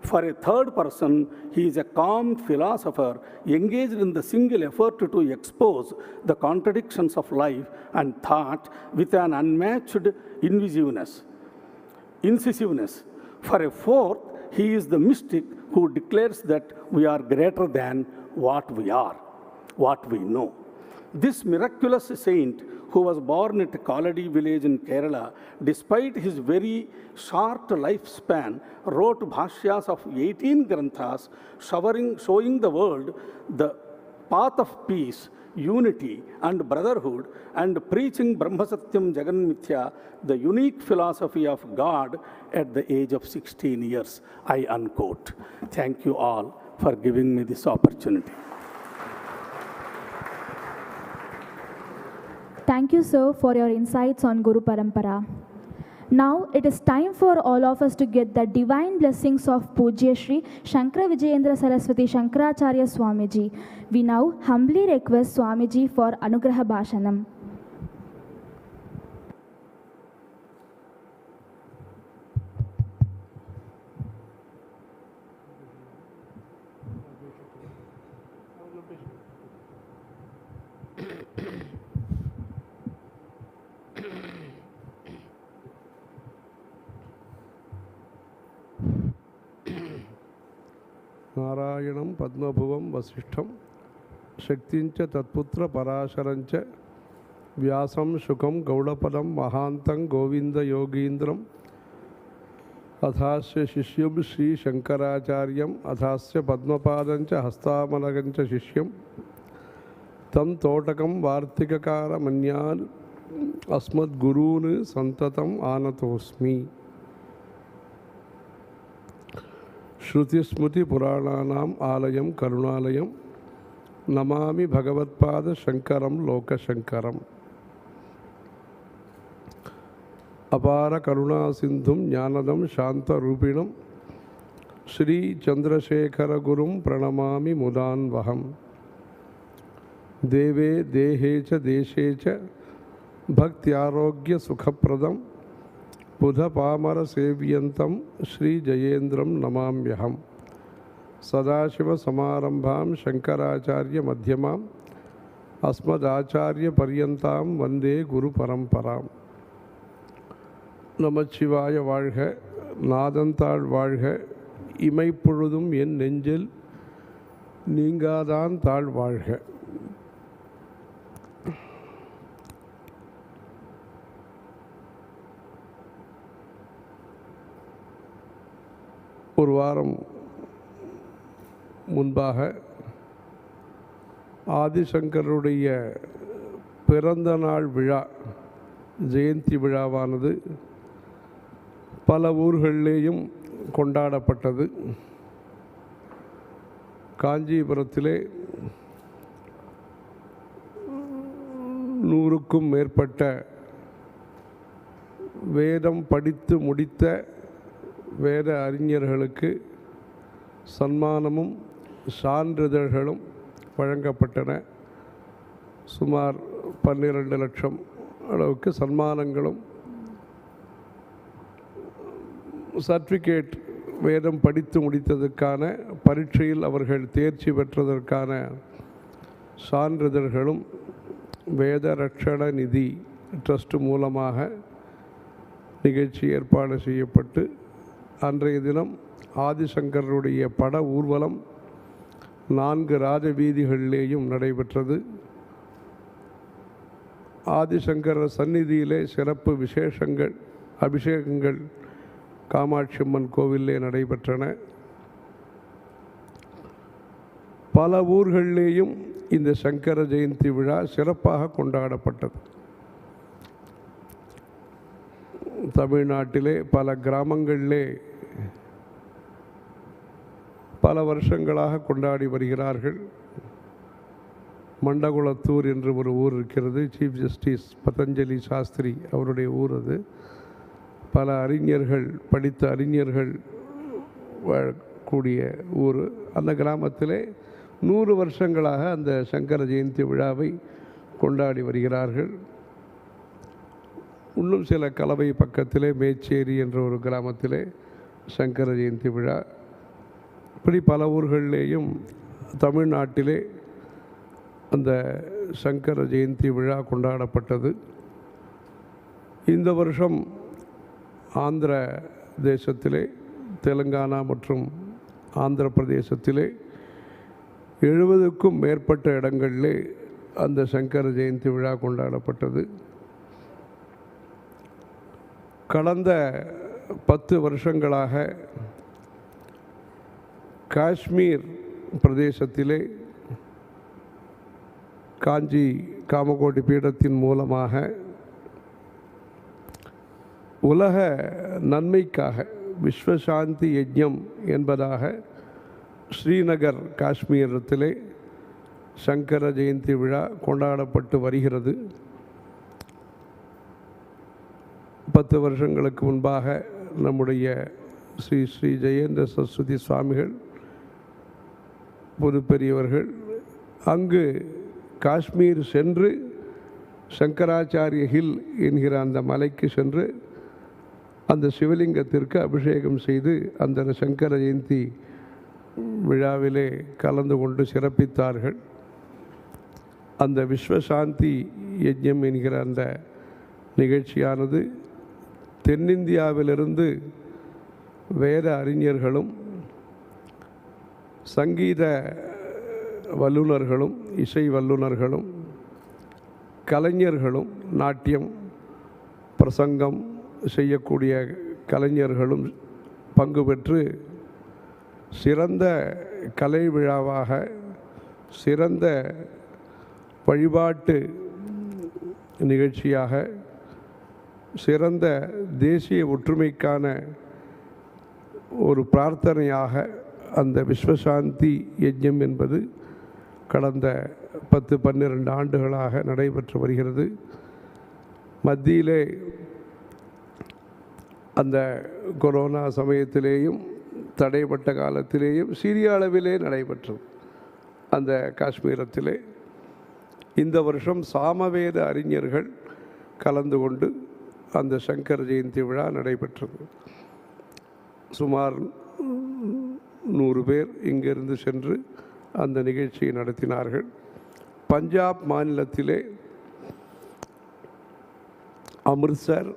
For a third person, he is a calm philosopher engaged in the single effort to expose the contradictions of life and thought with an unmatched incisiveness. For a fourth, he is the mystic who declares that we are greater than what we are, what we know. This miraculous saint, who was born at Kaladi village in Kerala, despite his very short lifespan, wrote bhashyas of 18 granthas, showing the world the path of peace, unity, and brotherhood, and preaching Brahmasatyam Jaganmithya, the unique philosophy of God, at the age of 16 years. I unquote. Thank you all for giving me this opportunity. Thank you, sir, for your insights on Guru Parampara. Now it is time for all of us to get the divine blessings of Pujya Shri Shankara Vijayendra Saraswati Shankaracharya Swamiji. We now humbly request Swamiji for Anugraha Bhashanam. नारायणं पद्मभुवं वसिष्ठं शक्तिंच तत्पुत्र पराशरंच व्यासं शुकं गौडपदं महान्तं गोविंद योगीन्द्रम् अथास्य शिष्यं श्री शंकराचार्यम् अथास्य पद्मपादंच हस्तामलकंच शिष्यं तं तोटकं वार्तिककारमन्यान् अस्मद्गुरून् सन्ततम् आनतोऽस्मि। श्रुतिस्मृति पुराणानाम् आलयं करुणालयं नमामि भगवत्पादशंकरं लोकशंकरम्। अपार करुणा सिंधुं ज्ञानदं शांतरूपिणं श्री चंद्रशेखर गुरुं प्रणमामि मुदान्वहम्। देवे देहे च देशे च भक्त्यारोग्य सुखप्रदं बुध पामर सेव्यन्तं श्री जयेन्द्रं नमाम्यहम्। सदाशिव समारंभां शंकराचार्य मध्यमाम् अस्मदाचार्य पर्यन्तां वंदे गुरु परंपराम्। நமச்சிவாய வாழ்க, நாதந்தாள் வாழ்க, இமைப்பொழுதும் என் நெஞ்சில் நீங்காதான் தாழ் வாழ்க. ஒரு வாரம் முன்பாக ஆதிசங்கருடைய பிறந்த நாள் விழா, ஜெயந்தி விழாவானது பல ஊர்களிலேயும் கொண்டாடப்பட்டது. காஞ்சிபுரத்திலே 100க்கும் மேற்பட்ட வேதம் படித்து முடித்த வேத அறிஞர்களுக்கு சன்மானமும் சான்றிதழ்களும் வழங்கப்பட்டன. சுமார் 12 லட்சம் அளவுக்கு சன்மானங்களும் சர்டிஃபிகேட் வேதம் படித்து முடித்ததற்கான பரீட்சையில் அவர்கள் தேர்ச்சி பெற்றதற்கான சான்றிதழ்களும் வேத ரட்சண நிதி ட்ரஸ்ட் மூலமாக நிகழ்ச்சி ஏற்பாடு செய்யப்பட்டு அன்றைய தினம் ஆதிசங்கருடைய பட ஊர்வலம் 4 ராஜவீதிகளிலேயும் நடைபெற்றது. ஆதிசங்கரர் சந்நிதியிலே சிறப்பு விசேஷங்கள், அபிஷேகங்கள் காமாட்சி அம்மன் கோவிலே நடைபெற்றன. பல ஊர்களிலேயும் இந்த சங்கர ஜெயந்தி விழா சிறப்பாக கொண்டாடப்பட்டது. தமிழ்நாட்டிலே பல கிராமங்களிலே பல வருஷங்களாக கொண்டாடி வருகிறார்கள். மண்டகுளத்தூர் என்று ஒரு ஊர் இருக்கிறது. சீஃப் ஜஸ்டிஸ் பதஞ்சலி சாஸ்திரி அவருடைய ஊர் அது. பல அறிஞர்கள், படித்த அறிஞர்கள் கூடிய ஊர். அந்த கிராமத்திலே 100 வருஷங்களாக அந்த சங்கர ஜெயந்தி விழாவை கொண்டாடி வருகிறார்கள். இன்னும் சில கலவை பக்கத்திலே மேச்சேரி என்ற ஒரு கிராமத்திலே சங்கர ஜெயந்தி விழா, இப்படி பல ஊர்களிலேயும் தமிழ்நாட்டிலே அந்த சங்கர ஜெயந்தி விழா கொண்டாடப்பட்டது. இந்த வருஷம் ஆந்திர தேசத்திலே, தெலுங்கானா மற்றும் ஆந்திர பிரதேசத்திலே 70க்கும் மேற்பட்ட இடங்களிலே அந்த சங்கர ஜெயந்தி விழா கொண்டாடப்பட்டது. கடந்த 10 வருஷங்களாக காஷ்மீர் பிரதேசத்திலே காஞ்சி காமகோடி பீடத்தின் மூலமாக உலக நன்மைக்காக விஸ்வசாந்தி யஜ்ஞம் என்பதாக ஸ்ரீநகர் காஷ்மீரத்திலே சங்கர ஜெயந்தி விழா கொண்டாடப்பட்டு வருகிறது. 10 வருஷங்களுக்கு முன்பாக நம்முடைய ஸ்ரீ ஸ்ரீ ஜெயேந்திர சரஸ்வதி சுவாமிகள் பொது பெரியவர்கள் அங்கு காஷ்மீர் சென்று சங்கராச்சாரிய ஹில் என்கிற அந்த மலைக்கு சென்று அந்த சிவலிங்கத்திற்கு அபிஷேகம் செய்து அந்த சங்கர ஜெயந்தி விழாவிலே கலந்து கொண்டு சிறப்பித்தார்கள். அந்த விஸ்வசாந்தி யஜ்ஞம் என்கிற அந்த நிகழ்ச்சியானது தென்னிந்தியாவிலிருந்து வேத அறிஞர்களும் சங்கீத வல்லுநர்களும் இசை வல்லுநர்களும் கலைஞர்களும் நாட்டியம் பிரசங்கம் செய்யக்கூடிய கலைஞர்களும் பங்கு பெற்று சிறந்த கலை விழாவாக, சிறந்த வழிபாட்டு நிகழ்ச்சியாக, சிறந்த தேசிய ஒற்றுமைக்கான ஒரு பிரார்த்தனையாக அந்த விஸ்வசாந்தி யஜ்ஞம் என்பது கடந்த 10-12 ஆண்டுகளாக நடைபெற்று வருகிறது. மத்தியிலே அந்த கொரோனா சமயத்திலேயும் தடைப்பட்ட காலத்திலேயும் சிறிய அளவிலே நடைபெற்றது அந்த காஷ்மீரத்திலே. இந்த வருஷம் சாமவேத அறிஞர்கள் கலந்து கொண்டு அந்த சங்கர ஜெயந்தி விழா நடைபெற்றது. சுமார் 100 பேர் இங்கிருந்து சென்று அந்த நிகழ்ச்சியை நடத்தினார்கள். பஞ்சாப் மாநிலத்திலே அமிர்த்சர்,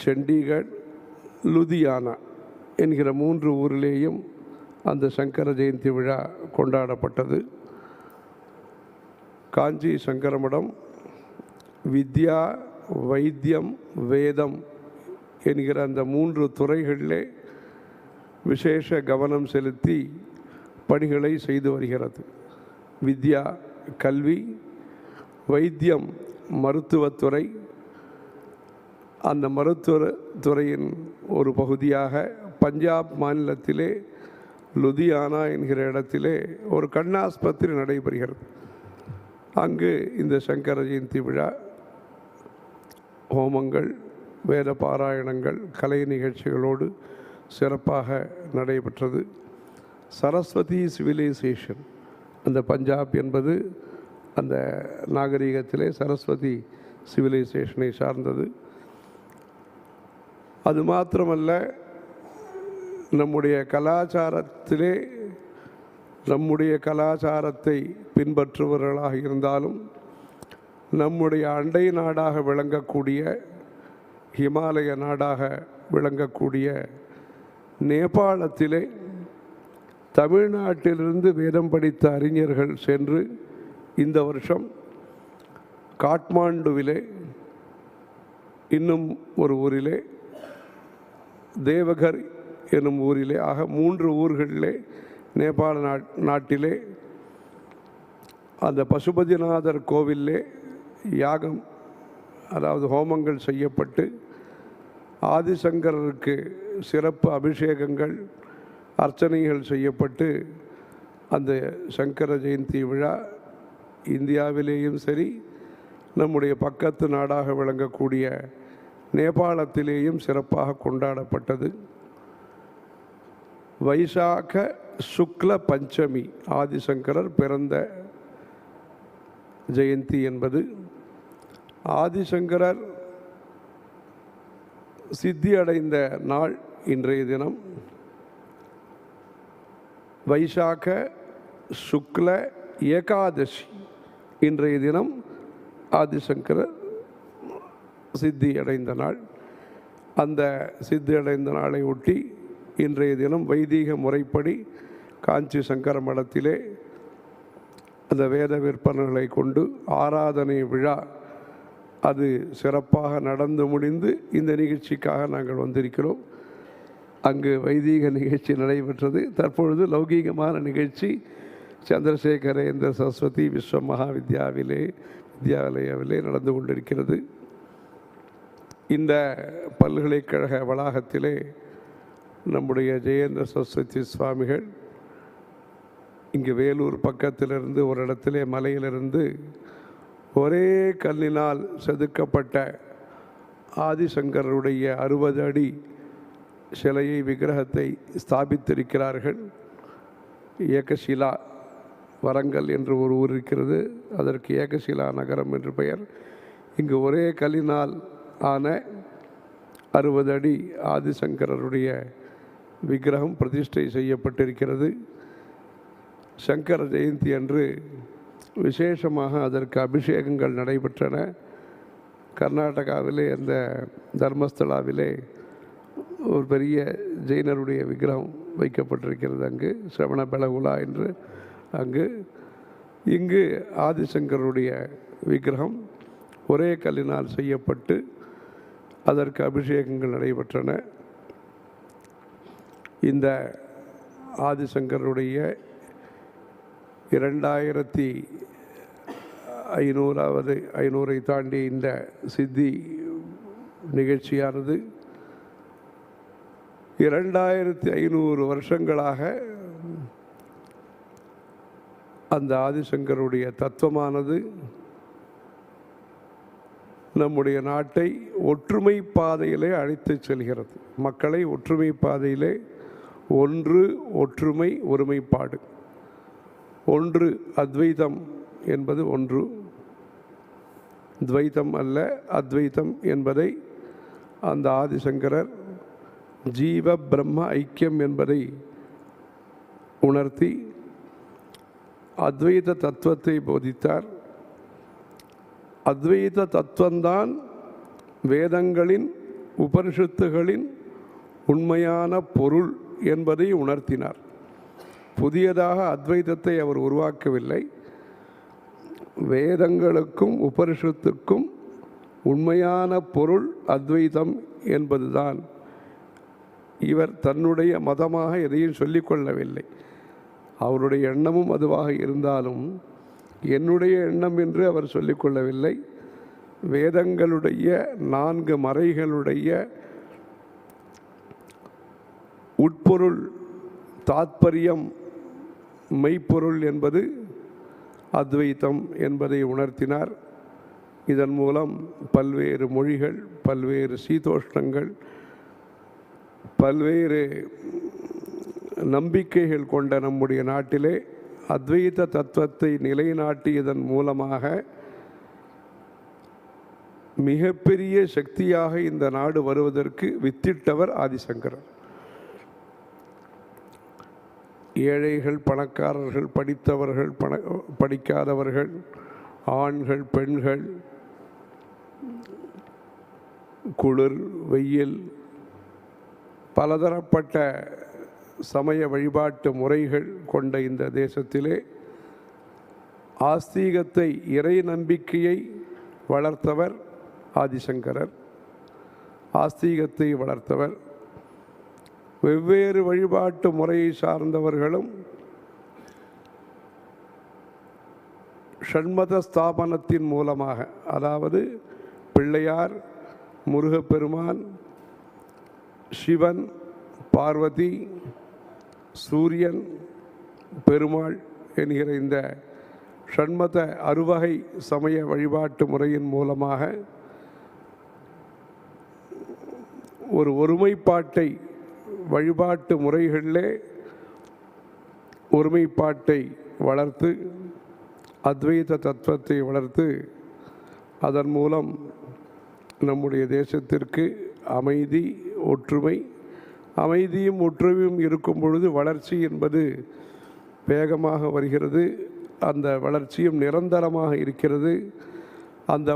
சண்டிகர், லுதியானா என்கிற 3 ஊரிலேயும் அந்த சங்கர ஜெயந்தி விழா கொண்டாடப்பட்டது. காஞ்சி சங்கரமடம் வித்யா, வைத்தியம், வேதம் என்கிற அந்த 3 துறைகளிலே விசேஷ கவனம் செலுத்தி பணிகளை செய்து வருகிறது. வித்யா கல்வி, வைத்தியம் மருத்துவத்துறை, அந்த மருத்துவத்துறையின் ஒரு பகுதியாக பஞ்சாப் மாநிலத்திலே லுதியானா என்கிற இடத்திலே ஒரு கண்ணாஸ்பத்திரி நடைபெறுகிறது. அங்கு இந்த சங்கர ஜெயந்தி விழா ஹோமங்கள், வேத பாராயணங்கள், கலை நிகழ்ச்சிகளோடு சிறப்பாக நடைபெற்றது. சரஸ்வதி சிவிலைசேஷன், அந்த பஞ்சாப் என்பது அந்த நாகரிகத்திலே சரஸ்வதி சிவிலைசேஷனை சார்ந்தது. அது மாத்திரமல்ல, நம்முடைய கலாச்சாரத்திலே நம்முடைய கலாச்சாரத்தை பின்பற்றுபவர்களாக இருந்தாலும் நம்முடைய அண்டை நாடாக விளங்கக்கூடிய, ஹிமாலய நாடாக விளங்கக்கூடிய நேபாளத்திலே தமிழ்நாட்டிலிருந்து வேதம் படித்த அறிஞர்கள் சென்று இந்த வருஷம் காட்மாண்டுவிலே, இன்னும் ஒரு ஊரிலே தேவகர் எனும் ஊரிலே, ஆக 3 ஊர்களிலே நேபாள நாட்டிலே அந்த பசுபதிநாதர் கோவிலே யாகம், அதாவது ஹோமங்கள் செய்யப்பட்டு ஆதிசங்கரருக்கு சிறப்பு அபிஷேகங்கள், அர்ச்சனைகள் செய்யப்பட்டு அந்த சங்கர ஜெயந்தி விழா இந்தியாவிலேயும் சரி, நம்முடைய பக்கத்து நாடாக விளங்கக்கூடிய நேபாளத்திலேயும் சிறப்பாக கொண்டாடப்பட்டது. வைசாக சுக்ல பஞ்சமி ஆதிசங்கரர் பிறந்த ஜெயந்தி என்பது. ஆதிசங்கரர் சித்தி அடைந்த நாள் இன்றைய தினம். வைசாக சுக்ல ஏகாதசி இன்றைய தினம் ஆதிசங்கரர் சித்தி அடைந்த நாள். அந்த சித்தி அடைந்த நாளை ஒட்டி இன்றைய தினம் வைதீக முறைப்படி காஞ்சி சங்கர மடத்திலே அந்த வேத விற்பனர்களை கொண்டு ஆராதனை விழா அது சிறப்பாக நடந்து முடிந்து இந்த நிகழ்ச்சிக்காக நாங்கள் வந்திருக்கிறோம். அங்கு வைதீக நிகழ்ச்சி நடைபெற்றது. தற்பொழுது லௌகீகமான நிகழ்ச்சி சந்திரசேகரேந்திர சரஸ்வதி விஸ்வ வித்யாலயாவிலே நடந்து கொண்டிருக்கிறது. இந்த பல்கலைக்கழக வளாகத்திலே நம்முடைய ஜெயேந்திர சரஸ்வதி சுவாமிகள் இங்கு வேலூர் பக்கத்திலிருந்து ஒரு இடத்திலே மலையிலிருந்து ஒரே கல்லினால் செதுக்கப்பட்ட ஆதிசங்கருடைய 60 அடி சிலையை விக்கிரகத்தை ஸ்தாபித்திருக்கிறார்கள். ஏகசிலா வரங்கல் என்று ஒரு ஊர் இருக்கிறது, அதற்கு ஏகசிலா நகரம் என்று பெயர். இங்கு ஒரே கல்லினால் ஆன 60 அடி ஆதிசங்கரருடைய விக்கிரகம் பிரதிஷ்டை செய்யப்பட்டிருக்கிறது. சங்கர ஜெயந்தி அன்று விசேஷமாக அதற்கு அபிஷேகங்கள் நடைபெற்றன. கர்நாடகாவிலே அந்த தர்மஸ்தலாவிலே ஒரு பெரிய ஜெயினருடைய விக்கிரகம் வைக்கப்பட்டிருக்கிறது. அங்கு சிரவண பெலகுலா என்று அங்கு. இங்கு ஆதிசங்கருடைய விக்கிரகம் ஒரே கல்லினால் செய்யப்பட்டு அதற்கு அபிஷேகங்கள் நடைபெற்றன. இந்த ஆதிசங்கருடைய 2500 தாண்டி இந்த சித்தி நிகழ்ச்சியானது 2500 வருஷங்களாக அந்த ஆதிசங்கருடைய தத்துவமானது நம்முடைய நாட்டை ஒற்றுமை பாதையிலே அழைத்து செல்கிறது. மக்களை ஒற்றுமை பாதையிலே ஒன்று, ஒற்றுமை, ஒருமைப்பாடு. ஒன்று அத்வைதம் என்பது ஒன்று, துவைத்தம் அல்ல அத்வைத்தம் என்பதை அந்த ஆதிசங்கரர் ஜீவ பிரம்ம ஐக்கியம் என்பதை உணர்த்தி அத்வைத தத்துவத்தை போதித்தார். அத்வைத தத்துவம்தான் வேதங்களின் உபனிஷத்துகளின் உண்மையான பொருள் என்பதை உணர்த்தினார். புதியதாக அத்வைதத்தை அவர் உருவாக்கவில்லை. வேதங்களுக்கும் உபனிஷத்துக்கும் உண்மையான பொருள் அத்வைதம் என்பதுதான். இவர் தன்னுடைய மதமாக எதையும் சொல்லிக்கொள்ளவில்லை. அவருடைய எண்ணமும் அதுவாக இருந்தாலும் என்னுடைய எண்ணம் என்று அவர் சொல்லிக்கொள்ளவில்லை. வேதங்களுடைய 4 மறைகளுடைய உட்பொருள் தாத்பரியம் மெய்ப்பொருள் என்பது அத்வைத்தம் என்பதை உணர்த்தினார். இதன் மூலம் பல்வேறு மொழிகள், பல்வேறு சீதோஷ்ணங்கள், பல்வேறு நம்பிக்கைகள் கொண்ட நம்முடைய நாட்டிலே அத்வைத தத்துவத்தை நிலைநாட்டியதன் மூலமாக மிகப்பெரிய சக்தியாக இந்த நாடு வருவதற்கு வித்திட்டவர் ஆதிசங்கரர். ஏழைகள், பணக்காரர்கள், படித்தவர்கள், படிக்காதவர்கள், ஆண்கள், பெண்கள், குளிர், வெயில், பலதரப்பட்ட சமய வழிபாட்டு முறைகள் கொண்ட இந்த தேசத்திலே ஆஸ்தீகத்தை, இறை நம்பிக்கையை வளர்த்தவர் ஆதிசங்கரர். ஆஸ்தீகத்தை வளர்த்தவர். வெவ்வேறு வழிபாட்டு முறையை சார்ந்தவர்களும் ஷண்மத ஸ்தாபனத்தின் மூலமாக, அதாவது பிள்ளையார், முருகப்பெருமான், சிவன், பார்வதி, சூரியன், பெருமாள் என்கிற இந்த ஷண்மத அறுவகை சமய வழிபாட்டு முறையின் மூலமாக ஒரு ஒருமைப்பாட்டை, வழிபாட்டு முறைகளிலே ஒருமைப்பாட்டை வளர்த்து, அத்வைத தத்துவத்தை வளர்த்து, அதன் மூலம் நம்முடைய தேசத்திற்கு அமைதி, ஒற்றுமை. அமைதியும் ஒற்றுமையும் இருக்கும் பொழுது வளர்ச்சி என்பது வேகமாக வருகிறது. அந்த வளர்ச்சியும் நிரந்தரமாக இருக்கிறது. அந்த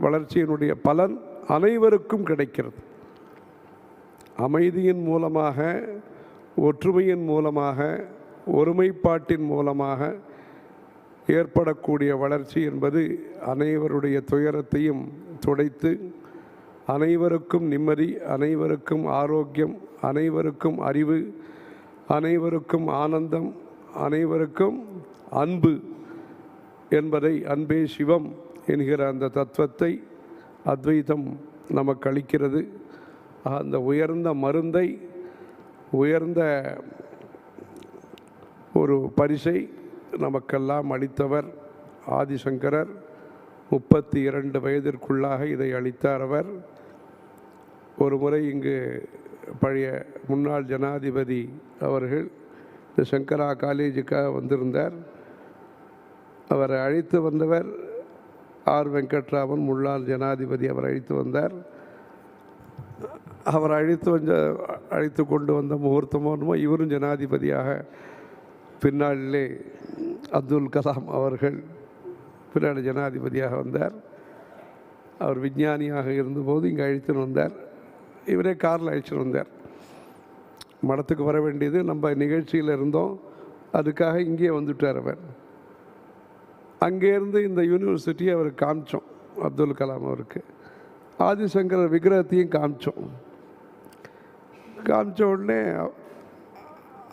வளர்ச்சியினுடைய பலன் அனைவருக்கும் கிடைக்கிறது. அமைதியின் மூலமாக, ஒற்றுமையின் மூலமாக, ஒருமைப்பாட்டின் மூலமாக ஏற்படக்கூடிய வளர்ச்சி என்பது அனைவருடைய துயரத்தையும் துடைத்து அனைவருக்கும் நிம்மதி, அனைவருக்கும் ஆரோக்கியம், அனைவருக்கும் அறிவு, அனைவருக்கும் ஆனந்தம், அனைவருக்கும் அன்பு என்பதை, அன்பே சிவம் என்கிற அந்த தத்துவத்தை அத்வைதம் நமக்கு அளிக்கிறது. அந்த உயர்ந்த மருந்தை, உயர்ந்த ஒரு பரிசை நமக்கெல்லாம் அளித்தவர் ஆதிசங்கரர். 32 வயதிற்குள்ளாக இதை அளித்தார் அவர். ஒரு முறை இங்கு பழைய முன்னாள் ஜனாதிபதி அவர்கள் இந்த சங்கரா காலேஜுக்காக வந்திருந்தார். அவரை அழைத்து வந்தவர் ஆர் வெங்கட்ராமன், முன்னாள் ஜனாதிபதி. அவர் அழைத்து வந்தார். அவர் அழைத்து கொண்டு வந்த முகூர்த்தமோ இவரும் ஜனாதிபதியாக பின்னாளிலே அப்துல் கலாம் அவர்கள் பின்னாடி ஜனாதிபதியாக வந்தார். அவர் விஞ்ஞானியாக இருந்தபோது இங்கே அழைத்துன்னு வந்தார். இவரே காரில் அழைச்சிட்டு வந்தார். மடத்துக்கு வர வேண்டியது நம்ம நிகழ்ச்சியில் இருந்தோம், அதுக்காக இங்கே வந்துட்டார் அவர். அங்கேருந்து இந்த யூனிவர்சிட்டியை அவருக்கு காமிச்சோம், அப்துல் கலாம் அவருக்கு. ஆதிசங்கரர் விக்கிரகத்தையும் காமிச்ச உடனே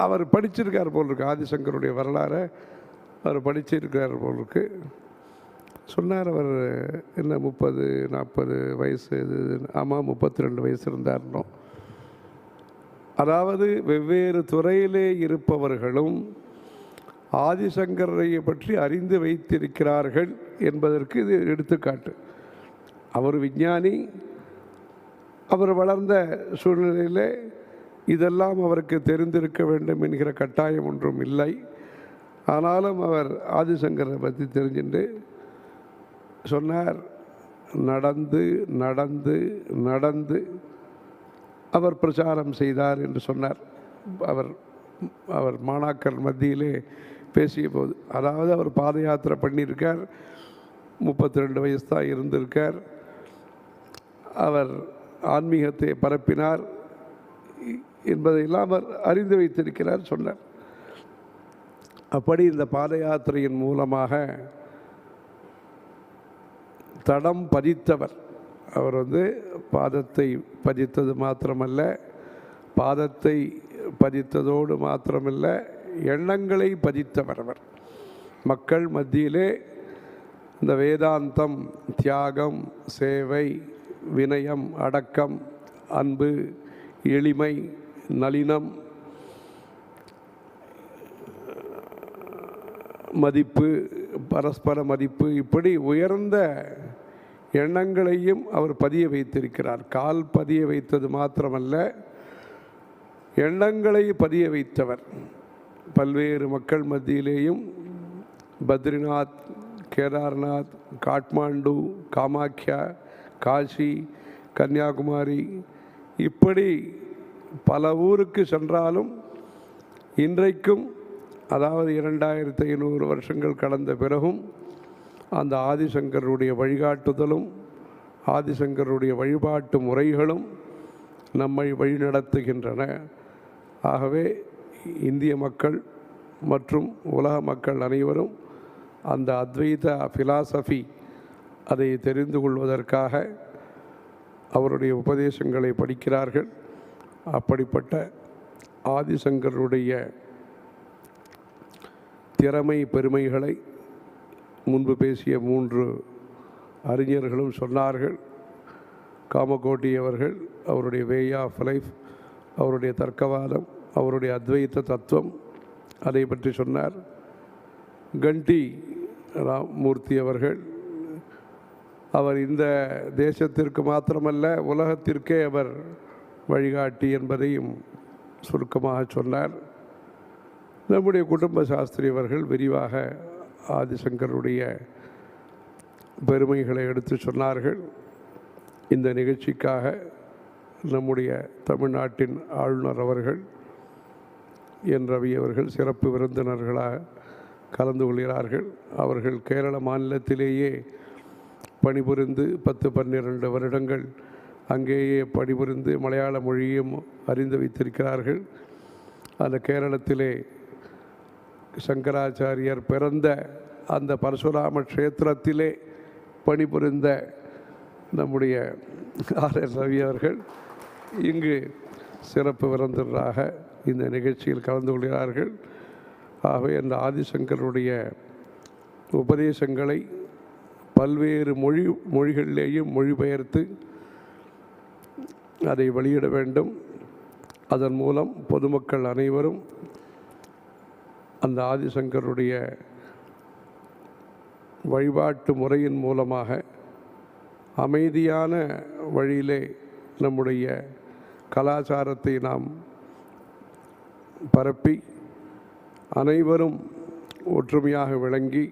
அவர் படிச்சிருக்கார் போல் இருக்கு. ஆதிசங்கருடைய வரலாறை அவர் படிச்சிருக்கார் போல் இருக்கு. சொன்னார், அவர் என்ன 30-40 வயசு, ஆமாம் 32 வயசு இருந்தார்னோம். அதாவது வெவ்வேறு துறையிலே இருப்பவர்களும் ஆதிசங்கரை பற்றி அறிந்து வைத்திருக்கிறார்கள் என்பதற்கு இது எடுத்துக்காட்டு. அவர் விஞ்ஞானி. அவர் வளர்ந்த சூழ்நிலையில் இதெல்லாம் அவருக்கு தெரிந்திருக்க வேண்டும் என்கிற கட்டாயம் ஒன்றும் இல்லை. ஆனாலும் அவர் ஆதிசங்கரை பற்றி தெரிஞ்சுட்டு சொன்னார். நடந்து நடந்து நடந்து அவர் பிரச்சாரம் செய்தார் என்று சொன்னார். அவர் மாணாக்கர் மத்தியிலே பேசிய போது, அதாவது அவர் பாத யாத்திரை பண்ணியிருக்கார். 32 வயசு தான் இருந்திருக்கார். அவர் ஆன்மீகத்தை பரப்பினார் என்பதையெல்லாம் அவர் அறிந்து வைத்திருக்கிறார் சொன்னார். அப்படி இந்த பாத யாத்திரையின் மூலமாக தடம் பதித்தவர். அவர் பாதத்தை பதித்தது மாத்திரமல்ல, பாதத்தை பதித்ததோடு மாத்திரமல்ல, எண்ணங்களை பதித்தவர். அவர் மக்கள் மத்தியிலே இந்த வேதாந்தம், தியாகம், சேவை, வினயம், அடக்கம், அன்பு, எளிமை, நளினம், மதிப்பு, பரஸ்பர மதிப்பு, இப்படி உயர்ந்த எண்ணங்களையும் அவர் பதிய வைத்திருக்கிறார். கால் பதிய வைத்தது மாத்திரமல்ல, எண்ணங்களை பதிய வைத்தவர். பல்வேறு மக்கள் மத்தியிலேயும் பத்ரிநாத், கேதார்நாத், காட்மாண்டு, காமாக்யா, காசி, கன்னியாகுமரி, இப்படி பல ஊருக்கு சென்றாலும் இன்றைக்கும், அதாவது 2500 வருஷங்கள் கடந்த பிறகும், அந்த ஆதிசங்கருடைய வழிகாட்டுதலும் ஆதிசங்கருடைய வழிபாட்டு முறைகளும் நம்மை வழிநடத்துகின்றன. ஆகவே இந்திய மக்கள் மற்றும் உலக மக்கள் அனைவரும் அந்த அத்வைத ஃபிலாசபி அதை தெரிந்து கொள்வதற்காக அவருடைய உபதேசங்களை படிக்கிறார்கள். அப்படிப்பட்ட ஆதிசங்கருடைய திறமை பெருமைகளை முன்பு பேசிய 3 அறிஞர்களும் சொன்னார்கள். காமகோட்டி அவர்கள் அவருடைய வே ஆஃப் லைஃப், அவருடைய தர்க்கவாதம், அவருடைய அத்வைத தத்துவம், அதை பற்றி சொன்னார். கண்டி ராமமூர்த்தி அவர்கள், அவர் இந்த தேசத்திற்கு மாத்திரமல்ல உலகத்திற்கே அவர் வழிகாட்டி என்பதையும் சுருக்கமாக சொன்னார். நம்முடைய குடும்ப சாஸ்திரி அவர்கள் விரிவாக ஆதிசங்கருடைய பெருமைகளை எடுத்து சொன்னார்கள். இந்த நிகழ்ச்சிக்காக நம்முடைய தமிழ்நாட்டின் ஆளுநர் அவர்கள் என் ரவி அவர்கள் சிறப்பு விருந்தினர்களாக கலந்து கொள்கிறார்கள். அவர்கள் கேரள மாநிலத்திலேயே பணிபுரிந்து 10-12 வருடங்கள் அங்கேயே பணிபுரிந்து மலையாள மொழியும் அறிந்து வைத்திருக்கிறார்கள். அந்த கேரளத்திலே சங்கராச்சாரியர் பிறந்த அந்த பரசுராம க்ஷேத்திரத்திலே பணிபுரிந்த நம்முடைய ஆர்.எஸ். ரவி அவர்கள் இங்கு சிறப்பு விருந்தினராக இந்த நிகழ்ச்சியில் கலந்து கொள்கிறார்கள். ஆகவே அந்த ஆதிசங்கருடைய உபதேசங்களை பல்வேறு மொழிகளிலேயும் மொழிபெயர்த்து அதை வெளியிட வேண்டும். அதன் மூலம் பொதுமக்கள் அனைவரும் அந்த ஆதிசங்கருடைய வழிபாட்டு முறையின் மூலமாக அமைதியான வழியிலே நம்முடைய கலாச்சாரத்தை நாம் பரப்பி அனைவரும் ஒற்றுமையாக விளங்கி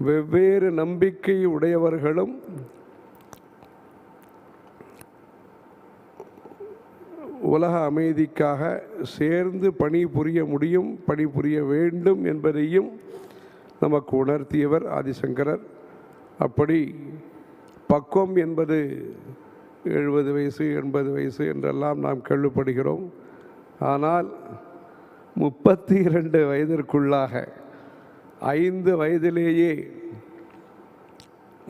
வெவ்வேறு நம்பிக்கை உடையவர்களும் உலக அமைதிக்காக சேர்ந்து பணிபுரிய முடியும், பணிபுரிய வேண்டும் என்பதையும் நமக்கு உணர்த்தியவர் ஆதிசங்கரர். அப்படி பக்குவம் என்பது 70 வயசு 80 வயசு என்றெல்லாம் நாம் கேள்விப்படுகிறோம். ஆனால் 32 வயதிற்குள்ளாக 5 வயதிலேயே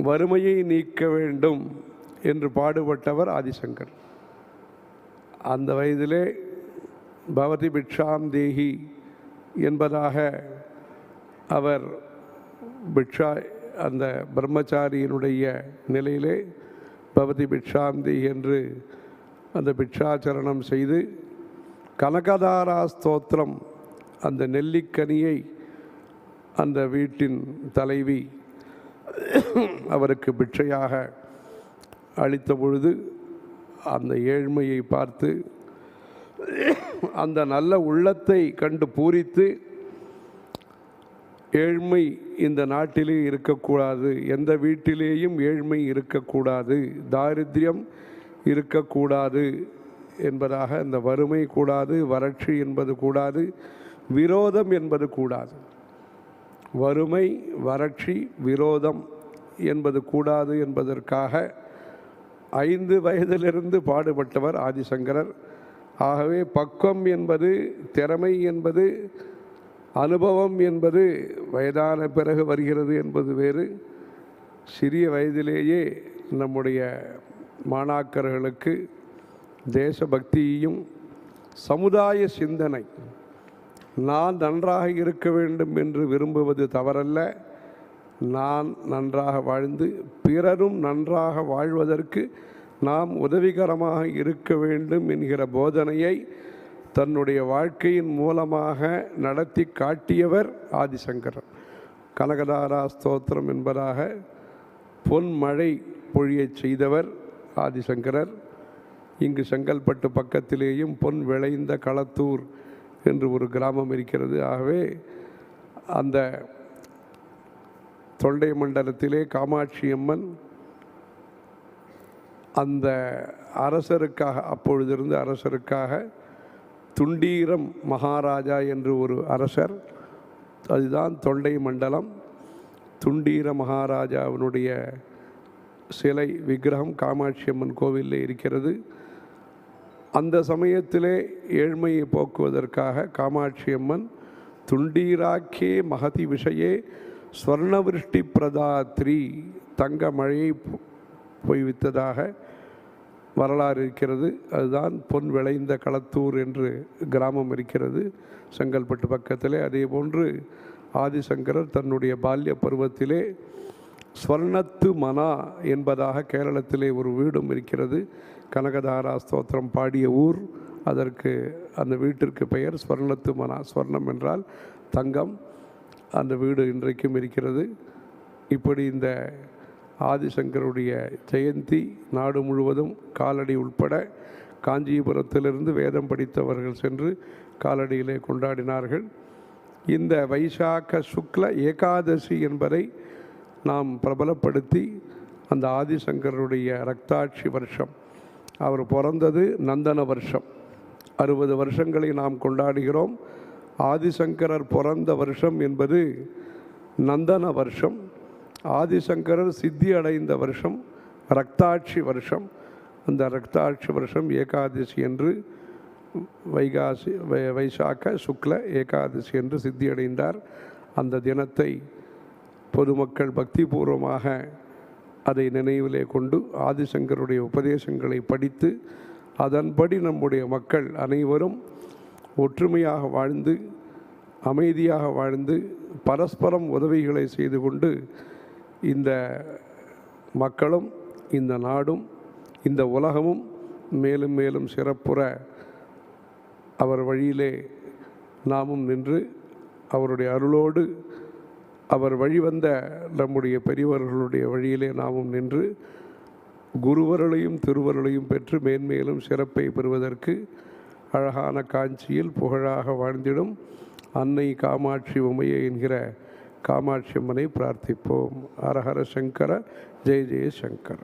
வறுமையை நீக்க வேண்டும் என்று பாடுபட்டவர் ஆதிசங்கர். அந்த வயதிலே பவதி பிக்ஷாம் தேஹி என்பதாக அவர் பிக்ஷா அந்த பிரம்மச்சாரியினுடைய நிலையிலே பவதி பிக்ஷாம் தேஹி என்று அந்த பிக்ஷாச்சரணம் செய்து கனகதாரா ஸ்தோத்திரம் அந்த நெல்லிக்கனியை அந்த வீட்டின் தலைவி அவருக்கு பிட்சையாக அளித்த பொழுது அந்த ஏழ்மையை பார்த்து அந்த நல்ல உள்ளத்தை கண்டு பூரித்து ஏழ்மை இந்த நாட்டிலே இருக்கக்கூடாது, எந்த வீட்டிலேயும் ஏழ்மை இருக்கக்கூடாது, தாரித்யம் இருக்கக்கூடாது என்பதாக அந்த வறுமை கூடாது, வறட்சி என்பது கூடாது, விரோதம் என்பது கூடாது. வறுமை, வறட்சி, விரோதம் என்பது கூடாது என்பதற்காக 5 வயதிலிருந்து பாடுபட்டவர் ஆதிசங்கரர். ஆகவே பக்குவம் என்பது, திறமை என்பது, அனுபவம் என்பது வயதான பிறகு வருகிறது என்பது வேறு. சிறிய வயதிலேயே நம்முடைய மாணாக்கர்களுக்கு தேசபக்தியையும் சமுதாய சிந்தனை, நான் நன்றாக இருக்க வேண்டும் என்று விரும்புவது தவறல்ல, நான் நன்றாக வாழ்ந்து பிறரும் நன்றாக வாழ்வதற்கு நாம் உதவிகரமாக இருக்க வேண்டும் என்கிற போதனையை தன்னுடைய வாழ்க்கையின் மூலமாக நடத்தி காட்டியவர் ஆதிசங்கரர். கனகதாரா ஸ்தோத்திரம் என்பதாக பொன்மழை பொழியச் செய்தவர் ஆதிசங்கரர். இங்கு செங்கல்பட்டு பக்கத்திலேயும் பொன் விளைந்த களத்தூர் என்று ஒரு கிராமம் இருக்கிறது. ஆகவே அந்த தொண்டை மண்டலத்திலே காமாட்சி அம்மன் அந்த அரசருக்காக, அப்பொழுதிருந்து அரசருக்காக துண்டீரம் மகாராஜா என்று ஒரு அரசர், அதுதான் தொண்டை மண்டலம். துண்டீர மகாராஜாவினுடைய சிலை விக்கிரகம் காமாட்சி அம்மன் கோவிலில் இருக்கிறது. அந்த சமயத்திலே ஏழ்மையை போக்குவதற்காக காமாட்சி அம்மன் துண்டீராக்கே மகதி விஷயே ஸ்வர்ணவிருஷ்டி பிரதாத்ரி, தங்க மழையை பொய்வித்ததாக வரலாறு இருக்கிறது. அதுதான் பொன் விளைந்த களத்தூர் என்று கிராமம் இருக்கிறது செங்கல்பட்டு பக்கத்திலே. அதே போன்று ஆதிசங்கரர் தன்னுடைய பால்ய பருவத்திலே ஸ்வர்ணத்து மனா என்பதாக கேரளத்திலே ஒரு வீடும் இருக்கிறது. கனகதாரா ஸ்தோத்திரம் பாடிய ஊர், அதற்கு அந்த வீட்டிற்கு பெயர் ஸ்வர்ணத்து மனா. ஸ்வர்ணம் என்றால் தங்கம். அந்த வீடு இன்றைக்கும் இருக்கிறது. இப்படி இந்த ஆதிசங்கருடைய ஜெயந்தி நாடு முழுவதும் காலடி உட்பட காஞ்சிபுரத்திலிருந்து வேதம் படித்தவர்கள் சென்று காலடியிலே கொண்டாடினார்கள். இந்த வைசாக்க சுக்ல ஏகாதசி என்பதை நாம் பிரபலப்படுத்தி அந்த ஆதிசங்கருடைய ரக்தாட்சி வருஷம் அவர் பிறந்தது நந்தன வருஷம். 60 வருஷங்களை நாம் கொண்டாடுகிறோம். ஆதிசங்கரர் பிறந்த வருஷம் என்பது நந்தன வருஷம். ஆதிசங்கரர் சித்தி அடைந்த வருஷம் ரக்தாட்சி வருஷம். அந்த ரக்தாட்சி வருஷம் ஏகாதசி என்று வைசாக்க சுக்ல ஏகாதசி என்று சித்தி அடைந்தார். அந்த தினத்தை பொதுமக்கள் பக்திபூர்வமாக அதை நினைவிலே கொண்டு ஆதிசங்கருடைய உபதேசங்களை படித்து அதன்படி நம்முடைய மக்கள் அனைவரும் ஒற்றுமையாக வாழ்ந்து அமைதியாக வாழ்ந்து பரஸ்பரம் உதவிகளை செய்து கொண்டு இந்த மக்களும் இந்த நாடும் இந்த உலகமும் மேலும் மேலும் சிறப்புற அவர் வழியிலே நாமும் நின்று அவருடைய அருளோடு அவர் வழிவந்த நம்முடைய பெரியவர்களுடைய வழியிலே நாமும் நின்று குருவருளையும் திருவருளையும் பெற்று மேன்மேலும் சிறப்பை பெறுவதற்கு அழகான காஞ்சியில் புகழாக வாழ்ந்திடும் அன்னை காமாட்சி உமையை என்கிற காமாட்சி அம்மனை பிரார்த்திப்போம். ஹரஹர Sankara, Jaya Jaya Sankara.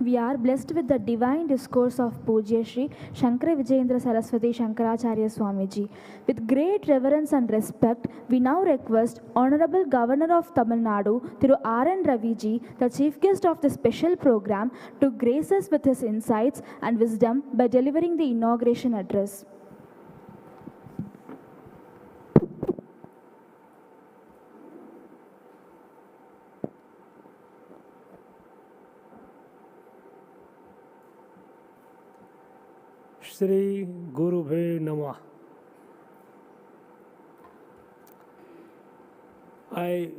We are blessed with the divine discourse of Pujya Sri Sankara Vijayendra Saraswati Shankaracharya Swamiji. With great reverence and respect, we now request Honorable Governor of Tamil Nadu, Thiru R.N. Raviji, the chief guest of the special program, to grace us with his insights and wisdom by delivering the inauguration address. Shri Gurubhe Namah. I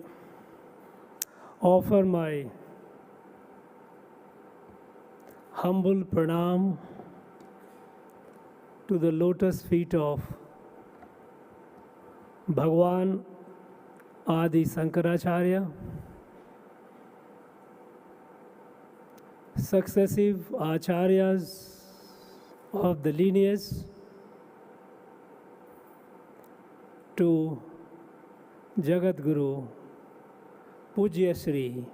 offer my humble pranam to the lotus feet of Bhagwan Adi Sankaracharya, successive acharyas of the lineage, to Jagat Guru Pujya Sri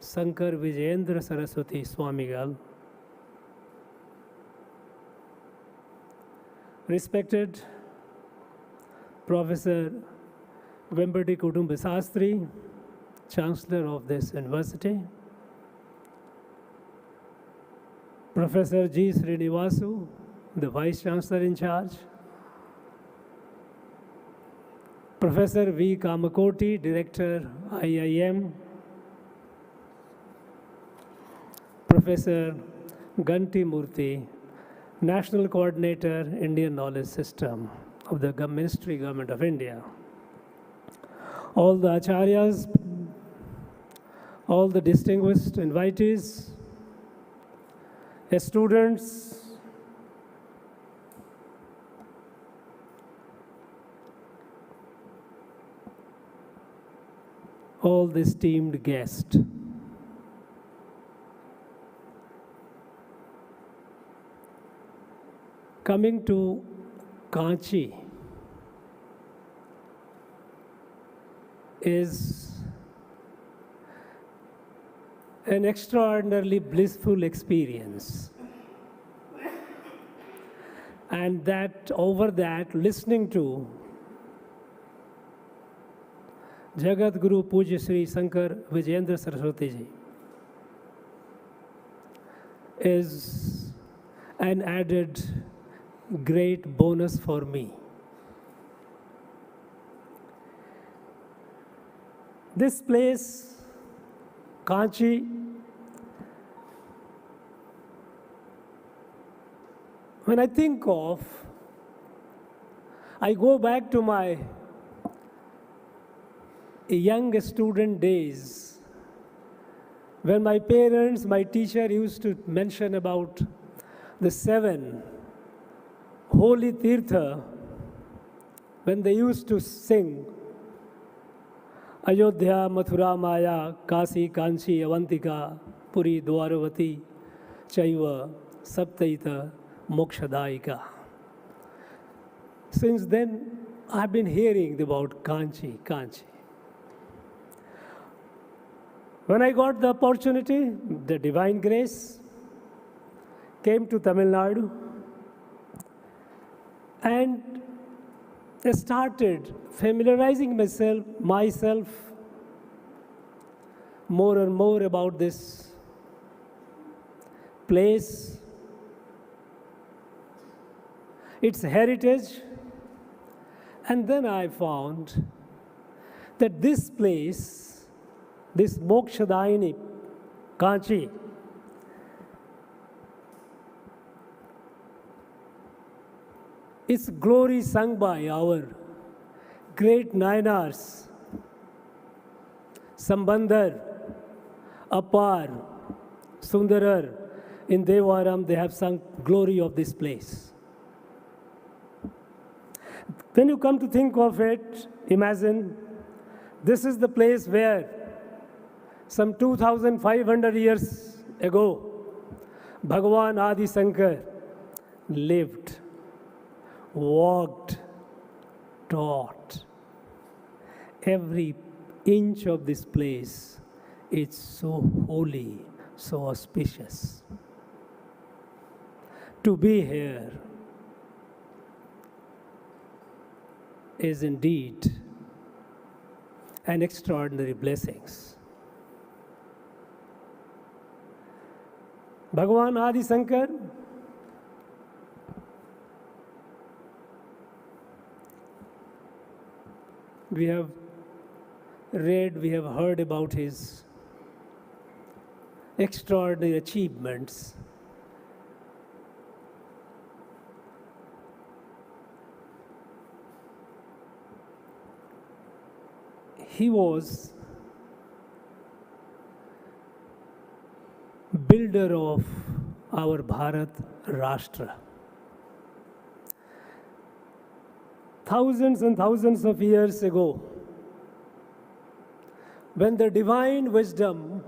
Sankara Vijayendra Saraswati Swamigal, respected Professor Vempati Kutumba Sastri, Chancellor of this university, Professor G. Srinivasu, the Vice Chancellor in charge, Professor V. Kamakoti, Director, IIM, Professor Ganti Murthy, National Coordinator, Indian Knowledge System of the Ministry Government of India, all the acharyas, all the distinguished invitees, students, all the esteemed guests. Coming to Kanchi is an extraordinarily blissful experience. And that over that, listening to Jagat Guru Pujya Sri Sankara Vijayendra Saraswati Ji is an added great bonus for me. This place, Kanchi, when I think of, I go back to my young student days when my parents, my teacher used to mention about the 7 holy tirtha, when they used to sing Ayodhya, Mathura, Maya, Kasi, Kanchi, Avantika, Puri, Dwaravati, Chaiva, Saptaita, Mokshadaika. Since then, I've been hearing about Kanchi. When I got the opportunity, the divine grace, came to Tamil Nadu and I started familiarizing myself more and more about this place, its heritage, and then I found that this place, this Mokshadayini, Kanchi, its glory sung by our great Nayanars, Sambandar, Apar, Sundarar. In Devaram, they have sung glory of this place. When you come to think of it, imagine this is the place where some 2,500 years ago, Bhagavan Adi Shankar lived, walked, taught. Every inch of this place is so holy, so auspicious. To be here is indeed an extraordinary blessing. Bhagavan Adi Shankar we have read, we have heard about his extraordinary achievements. He was builder of our Bharat Rashtra. Thousands and thousands of years ago, when the divine wisdom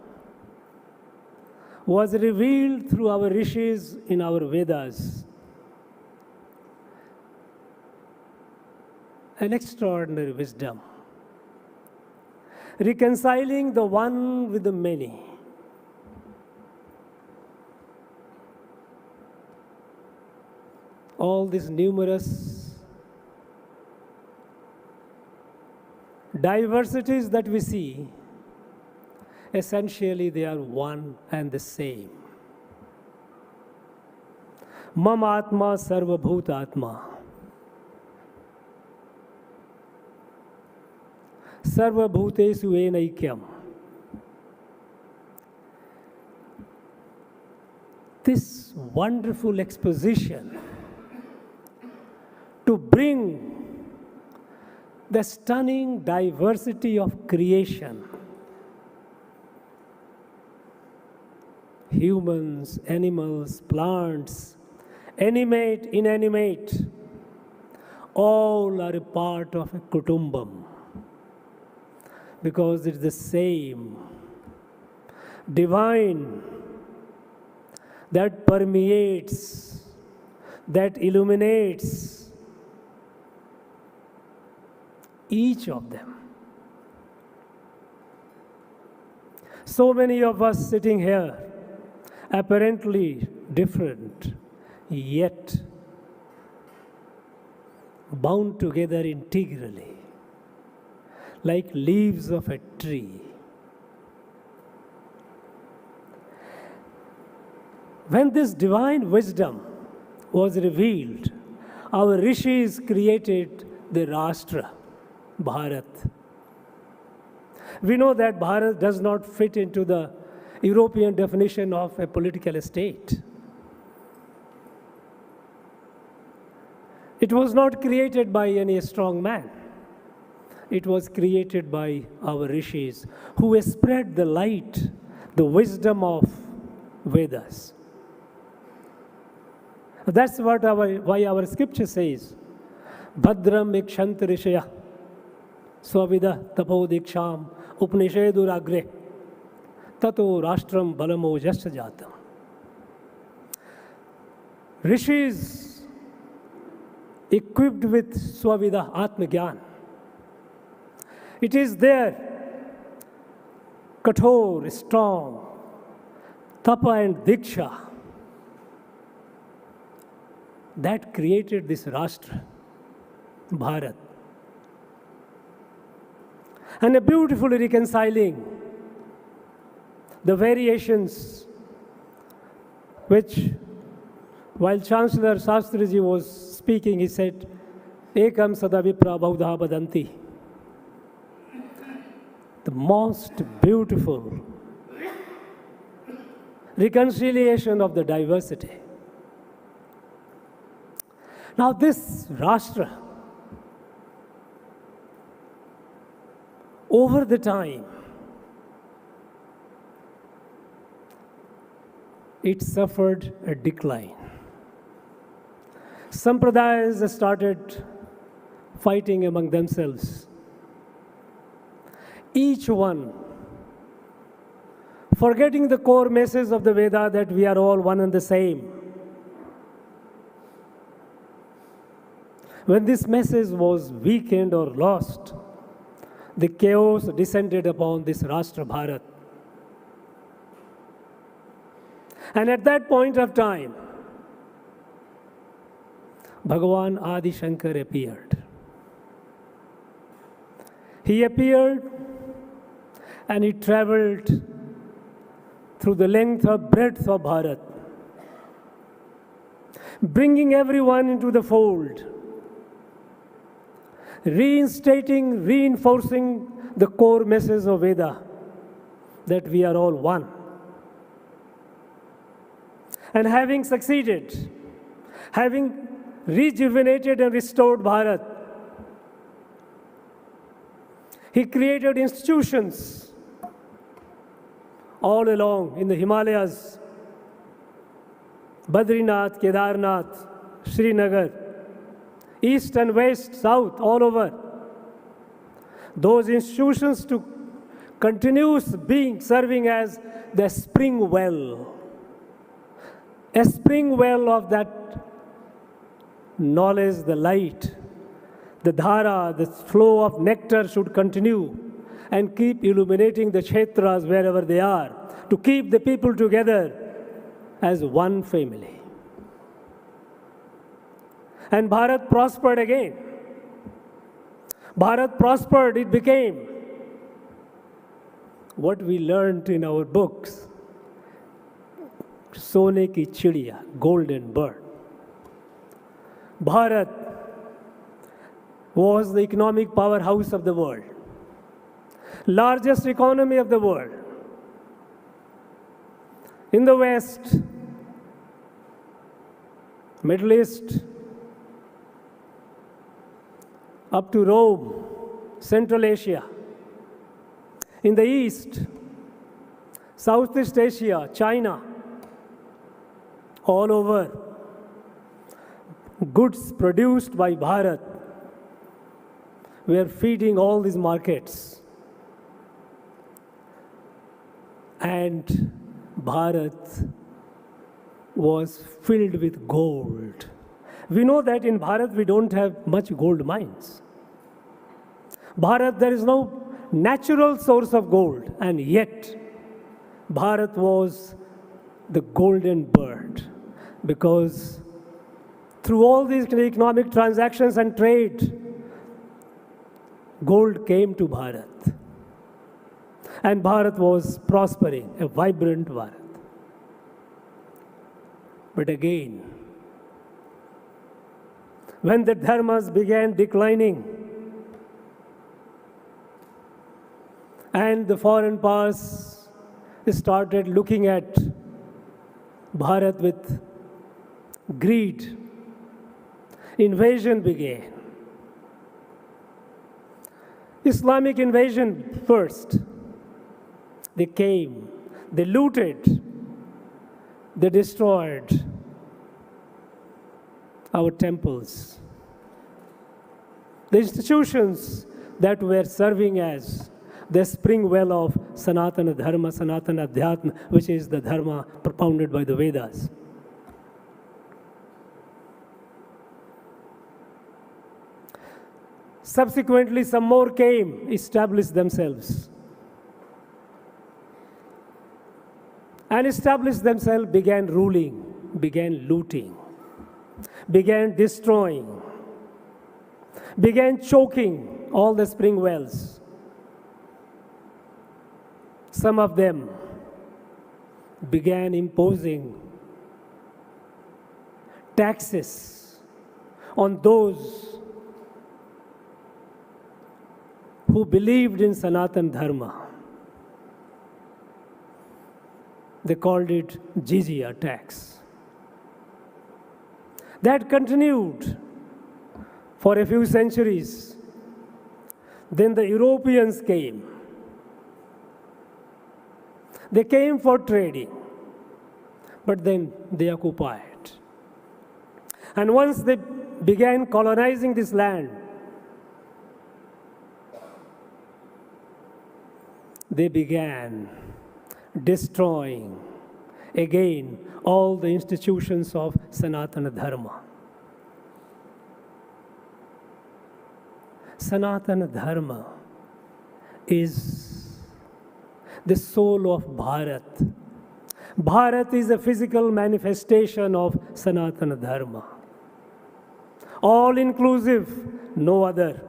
was revealed through our rishis in our Vedas, an extraordinary wisdom, reconciling the one with the many. All these numerous diversities that we see, essentially they are one and the same. Mam Atma Sarva Bhut Atma. Sarva Bhutesu Enaikyam. This wonderful exposition to bring the stunning diversity of creation, humans, animals, plants, animate, inanimate, all are a part of a kutumbam, because it's the same divine that permeates, that illuminates each of them. So many of us sitting here, apparently different, yet bound together integrally, like leaves of a tree. When this divine wisdom was revealed, our rishis created the Rashtra, Bharat. We know that Bharat does not fit into the European definition of a political state. It was not created by any strong man. It was created by our rishis who spread the light, the wisdom of Vedas. That's what why our scripture says, Bhadram ikshant rishaya swavida tapodiksham upanisheduragre tato rashtram balamo jastajatam. Rishis equipped with swavida atmagyan. It is there kathor, strong, tapa and diksha, that created this Rashtra, Bharat. And a beautifully reconciling the variations which, while Chancellor Shastriji was speaking, he said, Ekam sadavipra baudha badanti. The most beautiful reconciliation of the diversity. Now this Rashtra, over the time, it suffered a decline. Sampradayas started fighting among themselves. Each one forgetting the core message of the Veda that we are all one and the same. When this message was weakened or lost, the chaos descended upon this Rashtra Bharat. And at that point of time, Bhagavan Adi Shankar appeared. He appeared and he traveled through the length or breadth of Bharat, bringing everyone into the fold, reinstating, reinforcing the core message of Veda, that we are all one. And having succeeded, having rejuvenated and restored Bharat, he created institutions all along in the Himalayas, Badrinath, Kedarnath, Srinagar, east and west, south, all over. Those institutions to continuous being serving as the spring well, a spring well of that knowledge, the light, the dhara, the flow of nectar should continue and keep illuminating the kshetras wherever they are, to keep the people together as one family. And Bharat prospered again. Bharat prospered, it became what we learned in our books, Sone ki chidiya, golden bird. Bharat was the economic powerhouse of the world, largest economy of the world. In the West, Middle East, up to Rome, Central Asia. In the East, Southeast Asia, China, all over, goods produced by Bharat were feeding all these markets. And Bharat was filled with gold. We know that in Bharat we don't have much gold mines. Bharat, there is no natural source of gold, and yet Bharat was the golden bird, because through all these economic transactions and trade, gold came to Bharat. And Bharat was prospering, a vibrant Bharat. But again, when the dharmas began declining and the foreign powers started looking at Bharat with greed, invasion began. Islamic invasion first. They came, they looted, they destroyed our temples, the institutions that were serving as the spring well of Sanatana Dharma, Sanatana Adhyatma, which is the Dharma propounded by the Vedas. Subsequently, some more came, established themselves. and established themselves, began ruling, began looting, began destroying, began choking all the spring wells. Some of them began imposing taxes on those who believed in Sanatana Dharma. They called it jizya tax. That continued for a few centuries. Then the Europeans came. They came for trading, but then they occupied. And once they began colonizing this land, they began destroying again all the institutions of Sanatana Dharma. Sanatana Dharma is the soul of Bharat. Bharat is a physical manifestation of Sanatana Dharma. All inclusive, no other.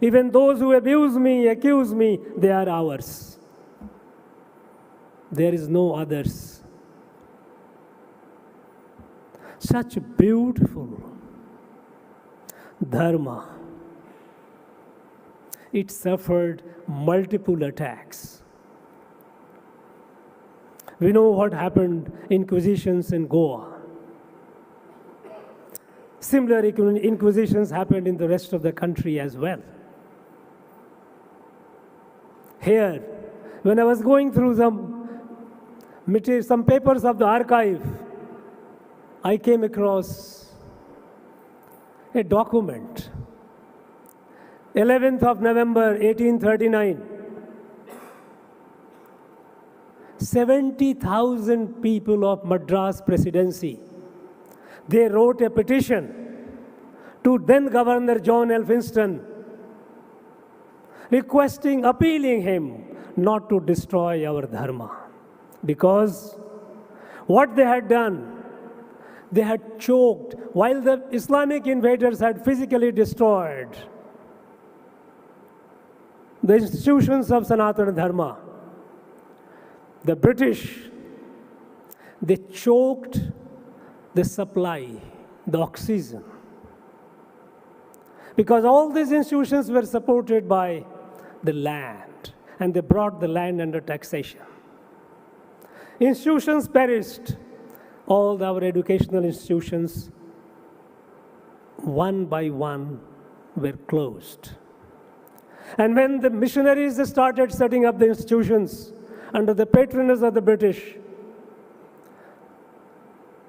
Even those who abuse me, accuse me, they are ours. There is no others. Such beautiful Dharma. It suffered multiple attacks. We know what happened, inquisitions in Goa. Similar inquisitions happened in the rest of the country as well. Here, when I was going through some papers of the archive, I came across a document. 11th of November, 1839. 70,000 people of Madras Presidency, they wrote a petition to then Governor John Elphinstone, requesting, appealing him not to destroy our Dharma. Because what they had done, they had choked, while the Islamic invaders had physically destroyed the institutions of Sanatana Dharma. The British, they choked the supply, the oxygen. Because all these institutions were supported by the land, and they brought the land under taxation. Institutions perished. All our educational institutions, one by one, were closed. And when the missionaries started setting up the institutions under the patronage of the British,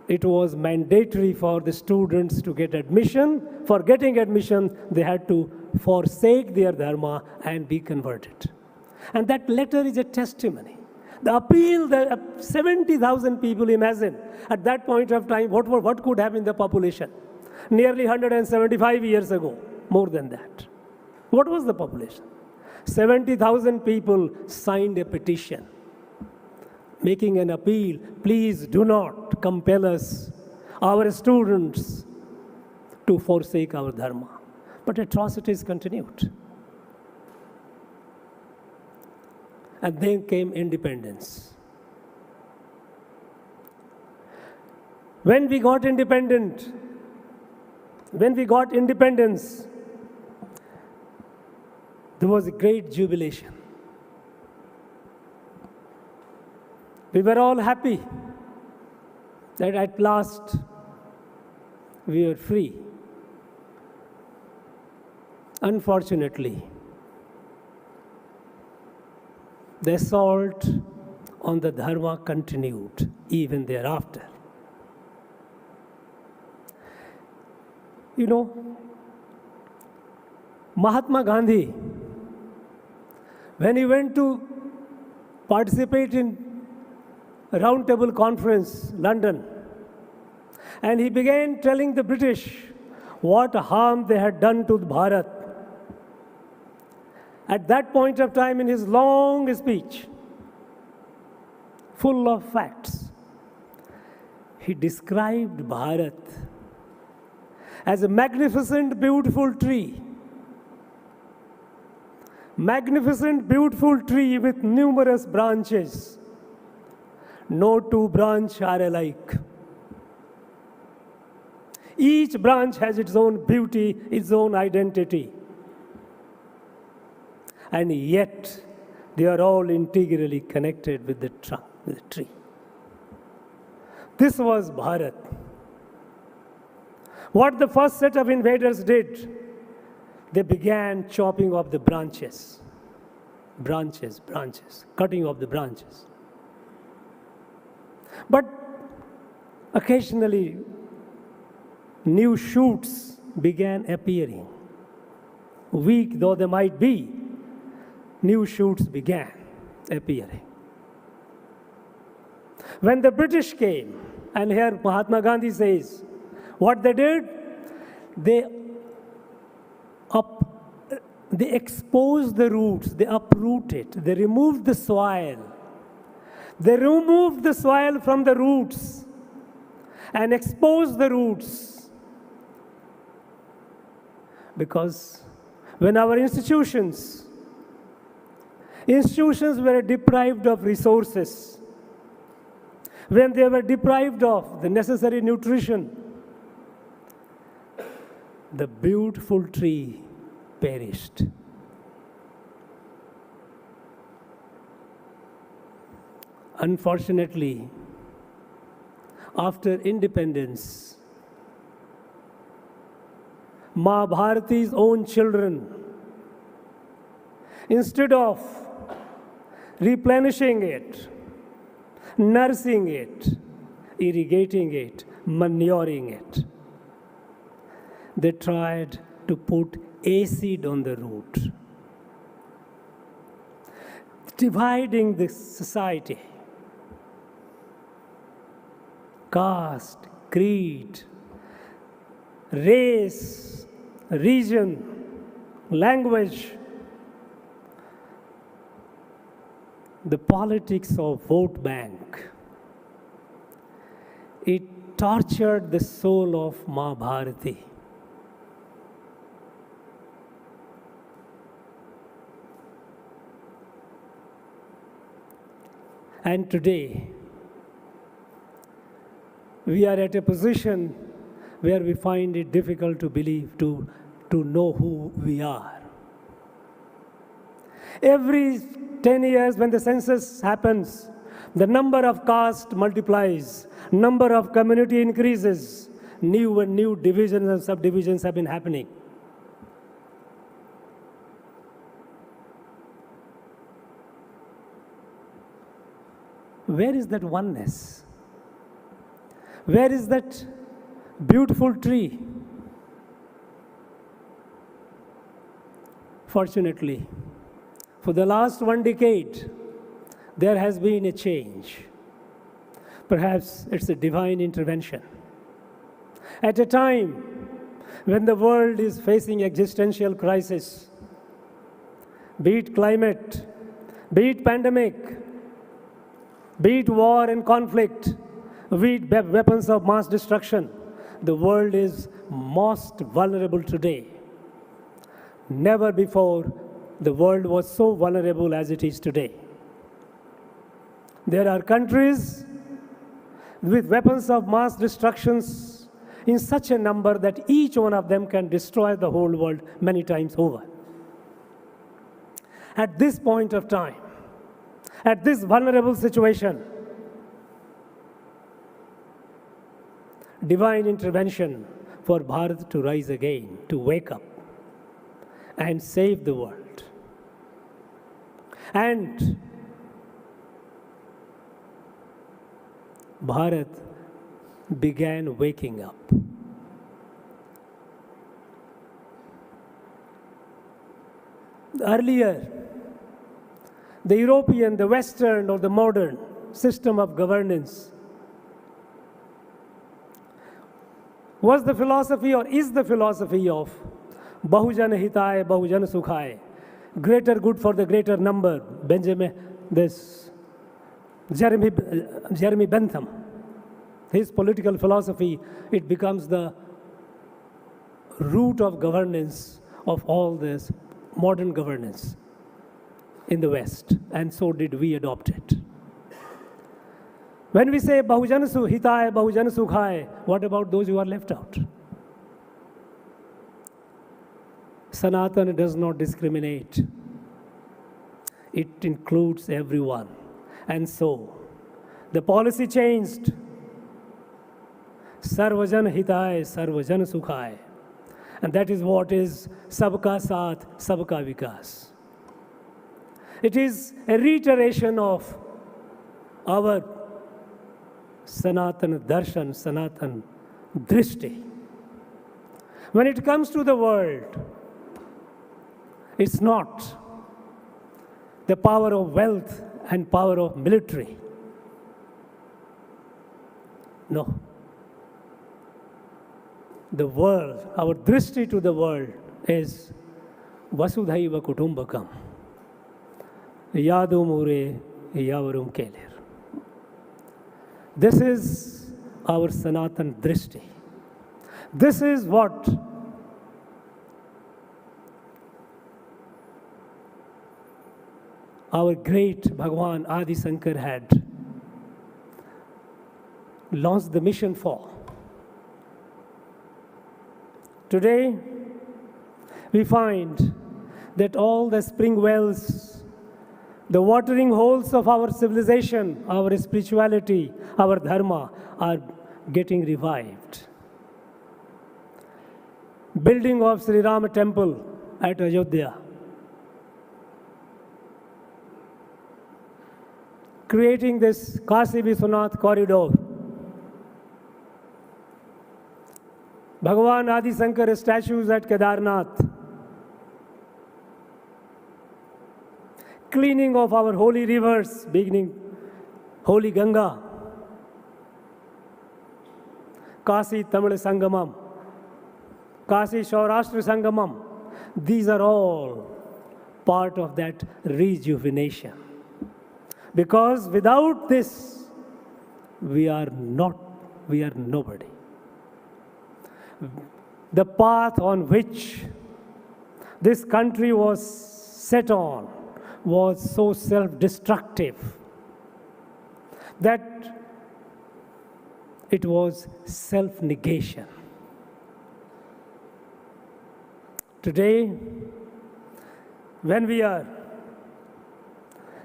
it was mandatory for the students to get admission. For getting admission, they had to forsake their Dharma and be converted. And that letter is a testimony. The appeal, the 70,000 people, imagine, at that point of time, what could have been the population? Nearly 175 years ago, more than that. What was the population? 70,000 people signed a petition, making an appeal, please do not compel us, our students, to forsake our Dharma. But atrocities continued. And then came independence. When we got independence, there was a great jubilation. We were all happy that at last we were free. Unfortunately, the assault on the Dharma continued even thereafter. You know, Mahatma Gandhi, when he went to participate in a roundtable conference, London, and he began telling the British what harm they had done to Bharat. At that point of time in his long speech, full of facts. He described Bharat as a magnificent, beautiful tree. Magnificent, beautiful tree with numerous branches. No two branches are alike. Each branch has its own beauty, its own identity. And yet, they are all integrally connected with the trunk, with the tree. This was Bharat. What the first set of invaders did, they began chopping off the branches. Branches, cutting off the branches. But occasionally, new shoots began appearing. Weak though they might be, new shoots began appearing. When the British came, and here Mahatma Gandhi says, what they did, they exposed the roots, they uprooted, they removed the soil. They removed the soil from the roots and exposed the roots. Because when our institutions were deprived of resources, when they were deprived of the necessary nutrition, the beautiful tree perished. Unfortunately, after independence, Ma Bharati's own children, instead of replenishing it, nursing it, irrigating it, manuring it, they tried to put acid on the root, dividing the society. Caste, creed, race, region, language, the politics of vote bank. It tortured the soul of Ma Bharati. And today, we are at a position where we find it difficult to believe, to know who we are. Every 10 years when the census happens, the number of caste multiplies, number of community increases, new and new divisions and subdivisions have been happening. Where is that oneness? Where is that beautiful tree? Fortunately, for the last 1 decade, there has been a change. Perhaps it's a divine intervention. At a time when the world is facing existential crisis, be it climate, be it pandemic, be it war and conflict, be it weapons of mass destruction, the world is most vulnerable today. Never before the world was so vulnerable as it is today. There are countries with weapons of mass destructions in such a number that each one of them can destroy the whole world many times over. At this point of time, at this vulnerable situation, divine intervention for Bharat to rise again, to wake up and save the world. And Bharat began waking up. Earlier, the European, the Western, or the modern system of governance was the philosophy or is the philosophy of Bahujan Hitaya, Bahujan Sukhaya, greater good for the greater number. Benjamin, the Jeremy Bentham, his political philosophy, it becomes the root of governance of all this modern governance in the West, and so did we adopt it. When we say Bahujan Hitaya, Bahujan Sukhaya, what about those who are left out? Sanatana does not discriminate. It includes everyone. And so, the policy changed. Sarvajan Hitaya, Sarvajan Sukhaya. And that is what is Sabka Saath, Sabka Vikas. It is a reiteration of our Sanatana Darshan, Sanatana Drishti. When it comes to the world, it's not the power of wealth and power of military. No. The world, our drishti to the world is Vasudhaiva Kutumbakam. Yadu Mure Yavarum Kelir. This is our Sanatan drishti. This is what our great Bhagwan Adi Shankar had launched the mission for. Today, we find that all the spring wells, the watering holes of our civilization, our spirituality, our dharma are getting revived. Building of Sri Rama temple at Ayodhya. Creating this Kasi Vishwanath corridor. Bhagavan Adi Shankar statues at Kedarnath. Cleaning of our holy rivers, beginning Holy Ganga. Kasi Tamil Sangamam. Kasi Saurashtra Sangamam. These are all part of that rejuvenation. Because without this, we are nobody. The path on which this country was set on was so self-destructive that it was self-negation. Today, when we are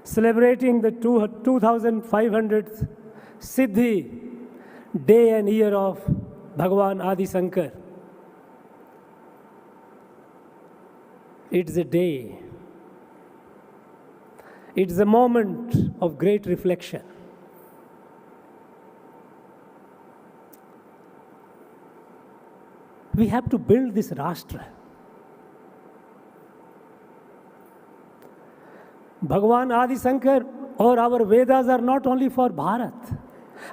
celebrating the 2500th Siddhi day and year of Bhagavan Adi Shankar, it's a day, it's a moment of great reflection. We have to build this Rashtra. Bhagavan Adi Shankar or our Vedas are not only for Bharat.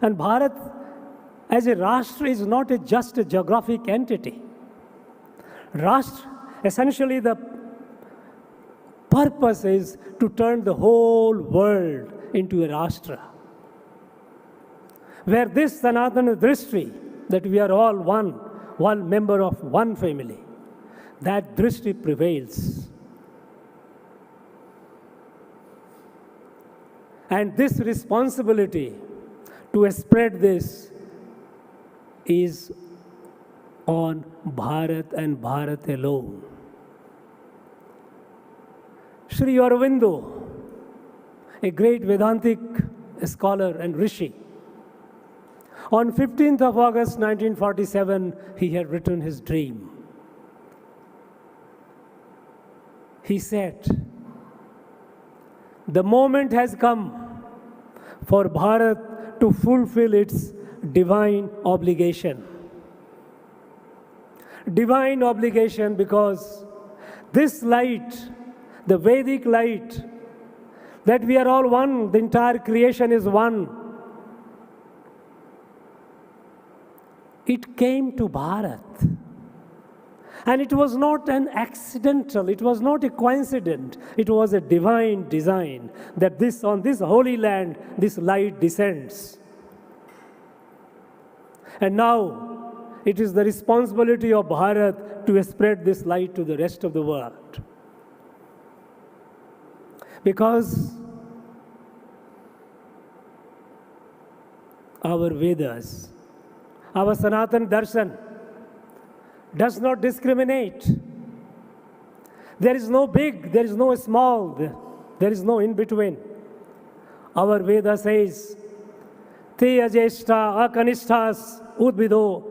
And Bharat as a Rashtra is not just a geographic entity. Rashtra, essentially the purpose is to turn the whole world into a Rashtra. Where this Sanatana Drishti, that we are all one member of one family, that Drishti prevails. And this responsibility to spread this is on Bharat and Bharat alone. Sri Aurobindo, a great Vedantic scholar and rishi, on 15th of August 1947, he had written his dream. He said, the moment has come for Bharat to fulfill its divine obligation. Divine obligation because this light, the Vedic light, that we are all one, the entire creation is one. It came to Bharat. And it was not an accidental, it was not a coincidence, it was a divine design that on this holy land, this light descends. And now, it is the responsibility of Bharat to spread this light to the rest of the world. Because our Vedas, our Sanatana Darshan, does not discriminate. There is no big, there is no small, there is no in between. Our Veda says, Te ajeshta akanishtas udvido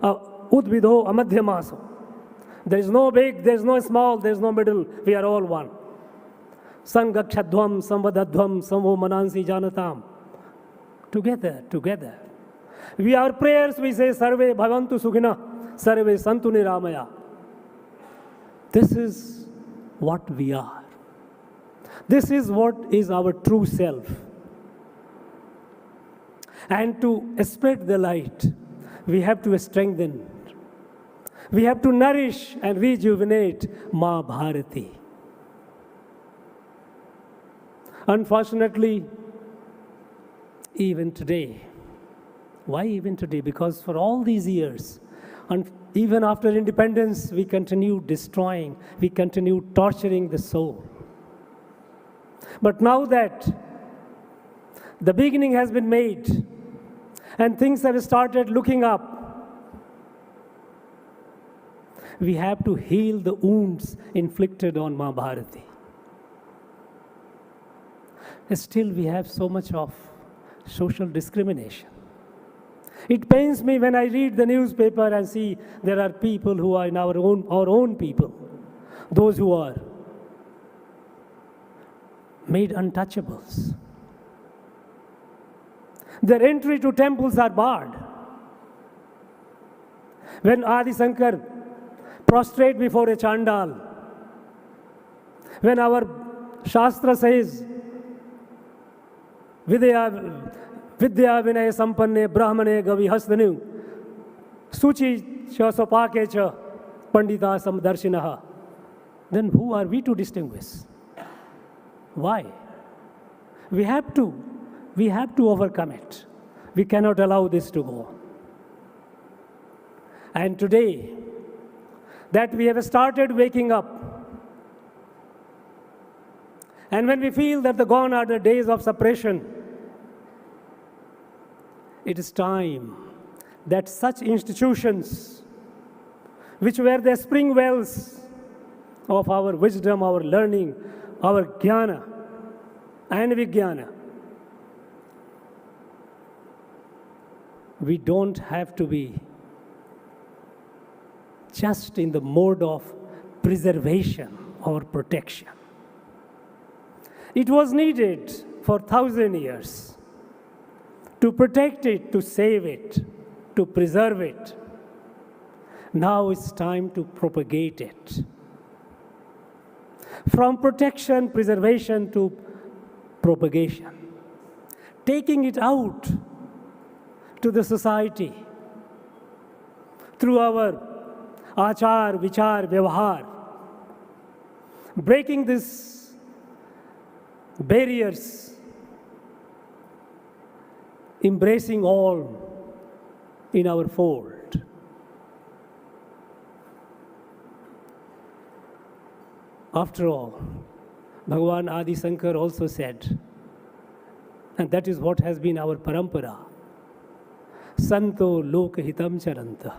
amadhyamaso. There is no big, there is no small, there is no middle. We are all one. Sangakshadhvam samvadadhvam samho manansi janatam. Together, together. Our prayers, we say, Sarve bhavantu sukhina, Sarve santu niramaya. This is what we are. This is what is our true self. And to spread the light, we have to strengthen. We have to nourish and rejuvenate Ma Bharati. Unfortunately, even today, why even today? Because for all these years, and even after independence, we continue destroying, we continue torturing the soul. But now that the beginning has been made and things have started looking up, we have to heal the wounds inflicted on Ma Bharati. Still, we have so much of social discrimination. It pains me when I read the newspaper and see there are people who are in our own people, those who are made untouchables. Their entry to temples are barred. When Adi Shankar prostrate before a Chandal, when our Shastra says, Vidya vinaya sampanne brahmane gavi hasdanu suchi cha sopake cha pandita samdarshinaha, then who are we to distinguish? Why? We have to overcome it. We cannot allow this to go. And today, that we have started waking up, and when we feel that the gone are the days of suppression, it is time that such institutions, which were the spring wells of our wisdom, our learning, our jnana and vijnana, we don't have to be just in the mode of preservation or protection. It was needed for 1,000 years to protect it, to save it, to preserve it. Now it's time to propagate it. From protection, preservation to propagation. Taking it out to the society through our achar, vichar, vyavahar. Breaking these barriers, embracing all in our fold. After all, Bhagavan Adi Shankar also said, and that is what has been our parampara, Santo Lokahitam Charanta.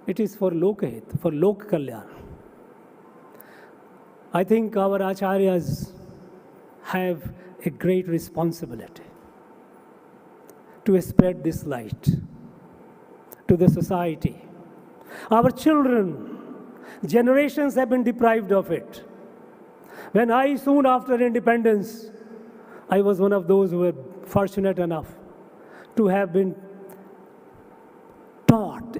It is for Lokahit, for Lok Kalyan. I think our acharyas have a great responsibility to spread this light to the society. Our children, generations have been deprived of it. When I, soon after independence, I was one of those who were fortunate enough to have been taught,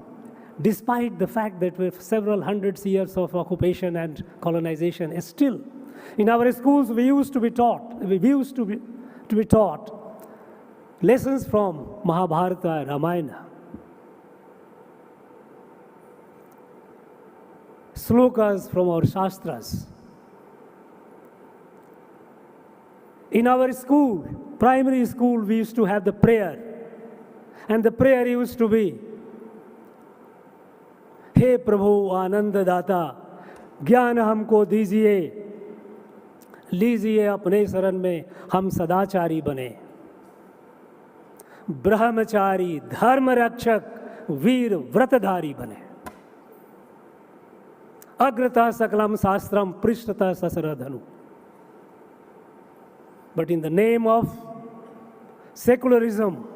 despite the fact that with several hundreds years of occupation and colonization, still in our schools we used to be taught lessons from Mahabharata, Ramayana. slokas from our Shastras. In our school, primary school, we used to have the prayer. And the prayer used to be, हे प्रभु आनंद दाता, ज्ञान हमको दीजिए, लीजिए अपने शरण में हम सदाचारी बने, ब्रह्मचारी धर्म रक्षक वीर व्रतधारी बने, अग्रता सकलम शास्त्रम पृष्ठता ससर धनु. But in the name of secularism,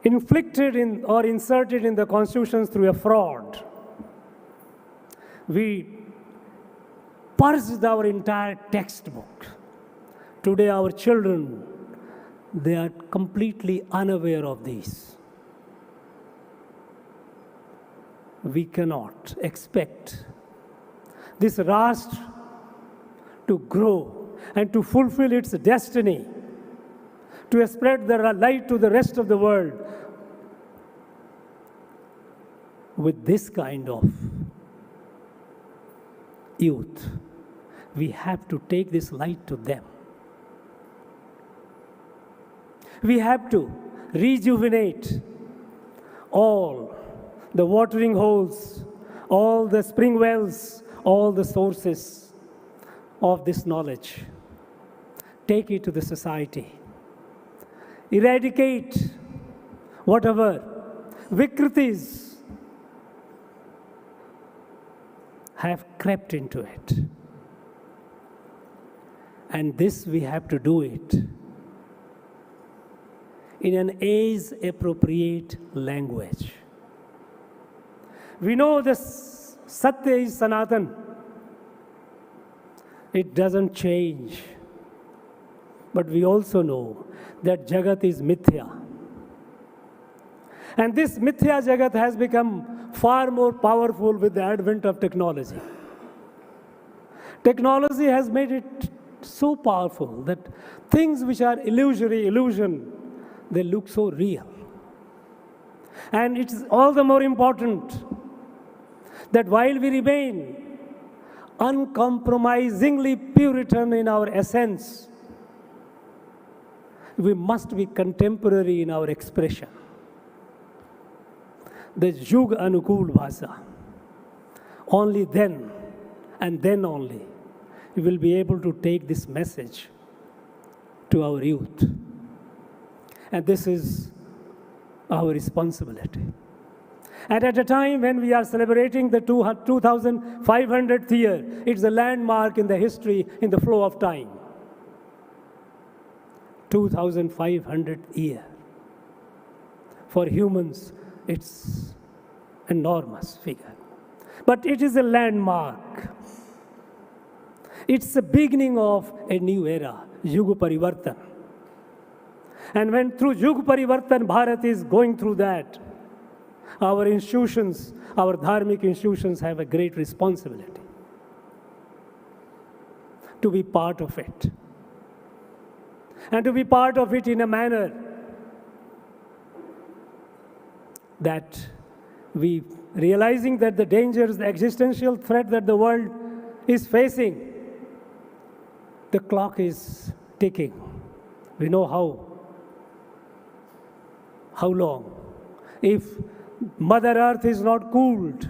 inflicted in or inserted in the constitutions through a fraud, we purged our entire textbook. Today our children, they are completely unaware of these. We cannot expect this Rashtra to grow and to fulfill its destiny, to spread the light to the rest of the world with this kind of youth. We have to take this light to them. We have to rejuvenate all the watering holes, all the spring wells, all the sources of this knowledge. Take it to the society. Eradicate whatever vikritis have crept into it. And this we have to do it in an age-appropriate language. We know this Satya is Sanatan. It doesn't change. But we also know that Jagat is Mithya. And this Mithya Jagat has become far more powerful with the advent of technology. Technology has made it so powerful that things which are illusion, they look so real. And it's all the more important that while we remain uncompromisingly Puritan in our essence, we must be contemporary in our expression. The Yug Anukul Bhasa. Only then, and then only, we will be able to take this message to our youth. And this is our responsibility. And at a time when we are celebrating the 2500th year, it's a landmark in the history, in the flow of time. 2500th year. For humans, it's enormous figure. But it is a landmark. It's the beginning of a new era, Yuga Parivartan. And when through Yuga Parivartan, Bharat is going through that, our institutions, our dharmic institutions have a great responsibility to be part of it. And to be part of it in a manner that we, realizing that the dangers, the existential threat that the world is facing, the clock is ticking. We know how long. If Mother Earth is not cooled,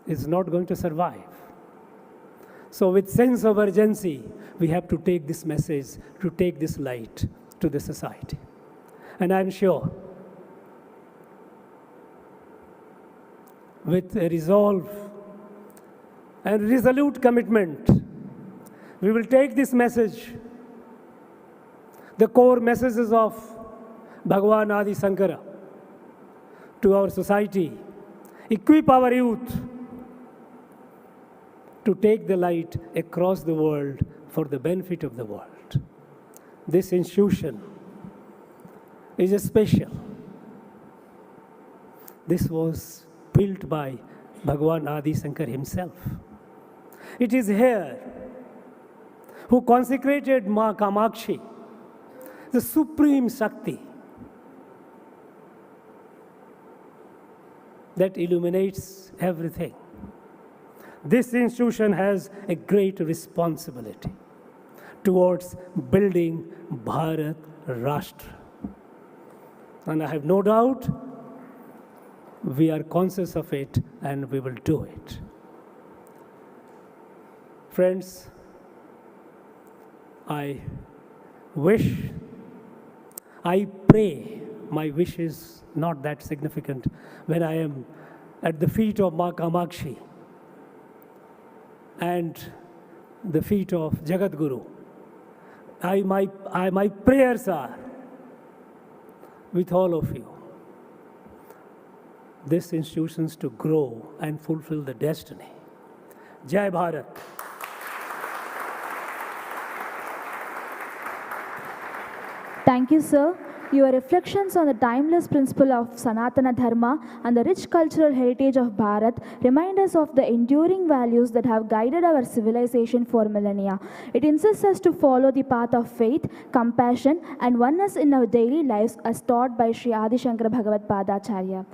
it's not going to survive. So with sense of urgency, we have to take this message, to take this light to the society. And I'm sure, with a resolve and resolute commitment, we will take this message, the core messages of Bhagavan Adi Sankara, to our society, equip our youth to take the light across the world for the benefit of the world. This institution is special. This was built by Bhagavan Adi Sankara himself. It is here who consecrated Ma Kamakshi, the supreme Shakti. that illuminates everything. This institution has a great responsibility towards building Bharat Rashtra. And I have no doubt we are conscious of it and we will do it. Friends, I pray, my wish is not that significant, when I am at the feet of Ma Kamakshi and the feet of Jagat Guru. My prayers are with all of you. These institutions to grow and fulfill the destiny. Jai Bharat. Thank you, sir. Your reflections on the timeless principle of Sanatana Dharma and the rich cultural heritage of Bharat remind us of the enduring values that have guided our civilization for millennia. It insists us to follow the path of faith, compassion, and oneness in our daily lives as taught by Sri Sankara Bhagavatpadacharya.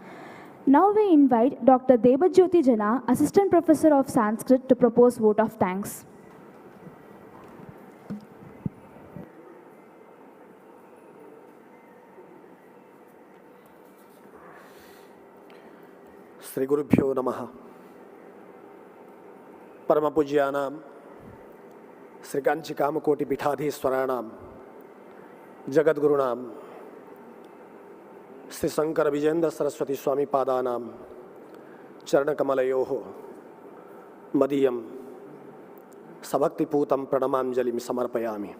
Now we invite Dr. Debajyoti Jana, Assistant Professor of Sanskrit, to propose vote of thanks. Sri Gurubhyo Namaha. Parama Pujyanam Sri Kanchipuram Pithadhiswaranam Jagat Gurunam Sri Sankara Bhagavatpadacharya Swami Padanam Charana Kamalayoho Madiyam Sabhakti Putam Pranamamjalim Samarpayami.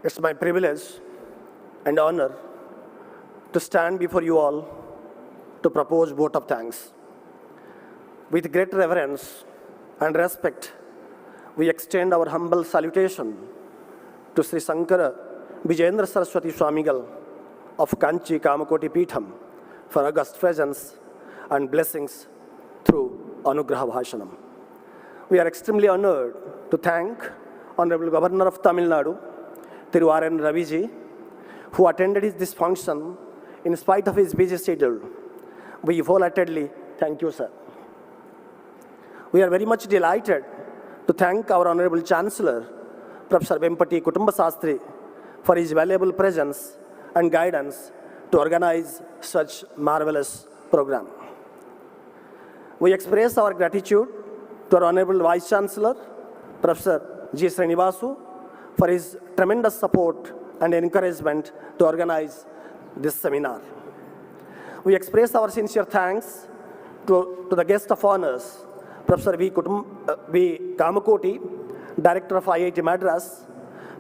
It's my privilege and honor to stand before you all to propose vote of thanks. With great reverence and respect, we extend our humble salutation to Sri Sankara Bhagavatpadacharya Swamigal of Kanchi Kamakoti Peetham for august presence and blessings through Anugraha Bhashanam. We are extremely honored to thank Honorable Governor of Tamil Nadu, Thiru R.N. Raviji, who attended this function in spite of his busy schedule. We wholeheartedly thank you, sir. We are very much delighted to thank our Honorable Chancellor, Professor Vempati Kutumbasastri, for his valuable presence and guidance to organize such marvelous program. We express our gratitude to our Honorable Vice Chancellor, Professor G. Srinivasu, for his tremendous support and encouragement to organize this seminar. We express our sincere thanks to the guest of honors, Professor V. Kamakoti, Director of IIT Madras,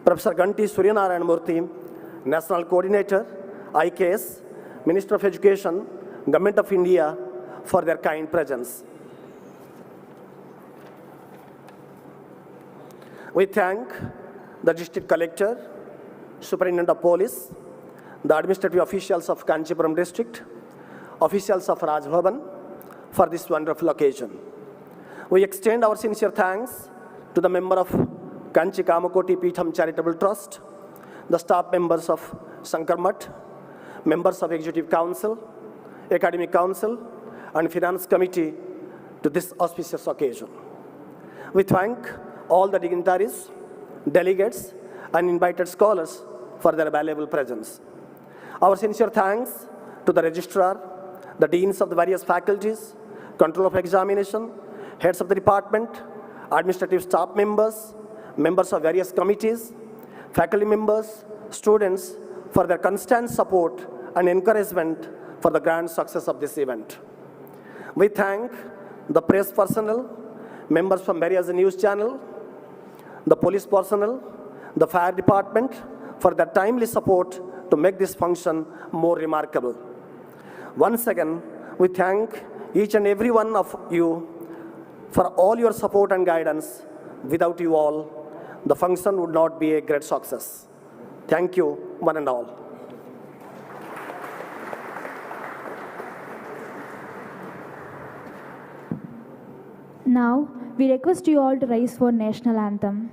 Professor Ganti Suryanarayan Murthy, National Coordinator, IKS, Minister of Education, Government of India, for their kind presence. We thank the District Collector, Superintendent of Police, the administrative officials of Kanchipuram district, officials of Raj Bhavan for this wonderful occasion. We extend our sincere thanks to the member of Kanchi Kamakoti Peetham Charitable Trust, the staff members of Shankar Mutt, members of Executive Council, Academic Council, and Finance Committee to this auspicious occasion. We thank all the dignitaries, delegates, and invited scholars for their valuable presence. Our sincere thanks to the registrar, the deans of the various faculties, control of examination, heads of the department, administrative staff members, members of various committees, faculty members, students for their constant support and encouragement for the grand success of this event. We thank the press personnel, members from various news channels, the police personnel, the fire department for their timely support to make this function more remarkable. Once again, we thank each and every one of you for all your support and guidance. Without you all, the function would not be a great success. Thank you, one and all. Now, we request you all to rise for national anthem.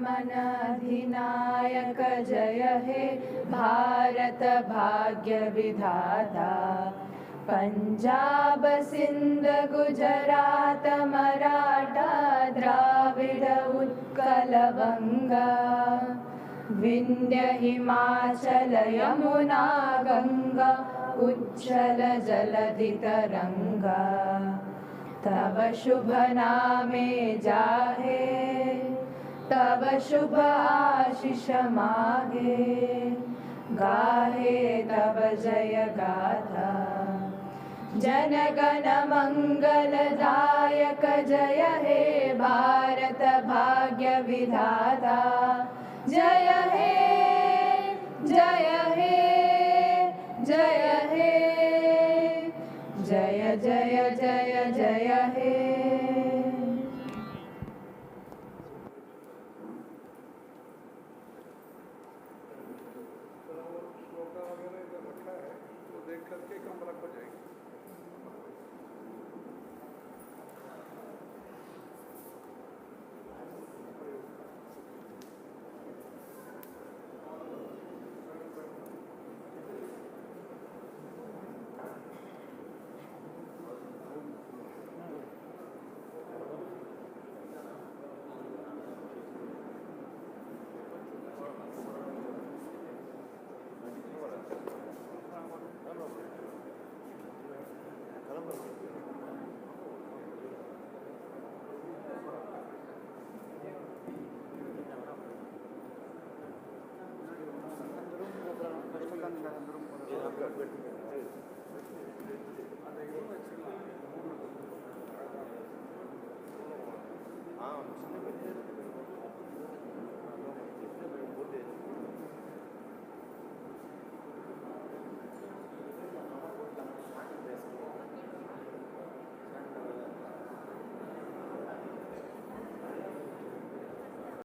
मन अधिनायक जय हे भारत भाग्य विधाता। पंजाब सिंध गुजरात मराठा द्राविड उत्कल बंगा। विंध्य हिमाचल यमुना गंगा उज्जल जलधि तरंगा। तब शुभ नामे जाहे तब शुभ आशीष मागे। गाहे तब जय गाथा जन गण मंगलदायक जय हे भारत भाग्य विधाता। जय हे जय हे जय हे जय जय जय जय हे। हाँ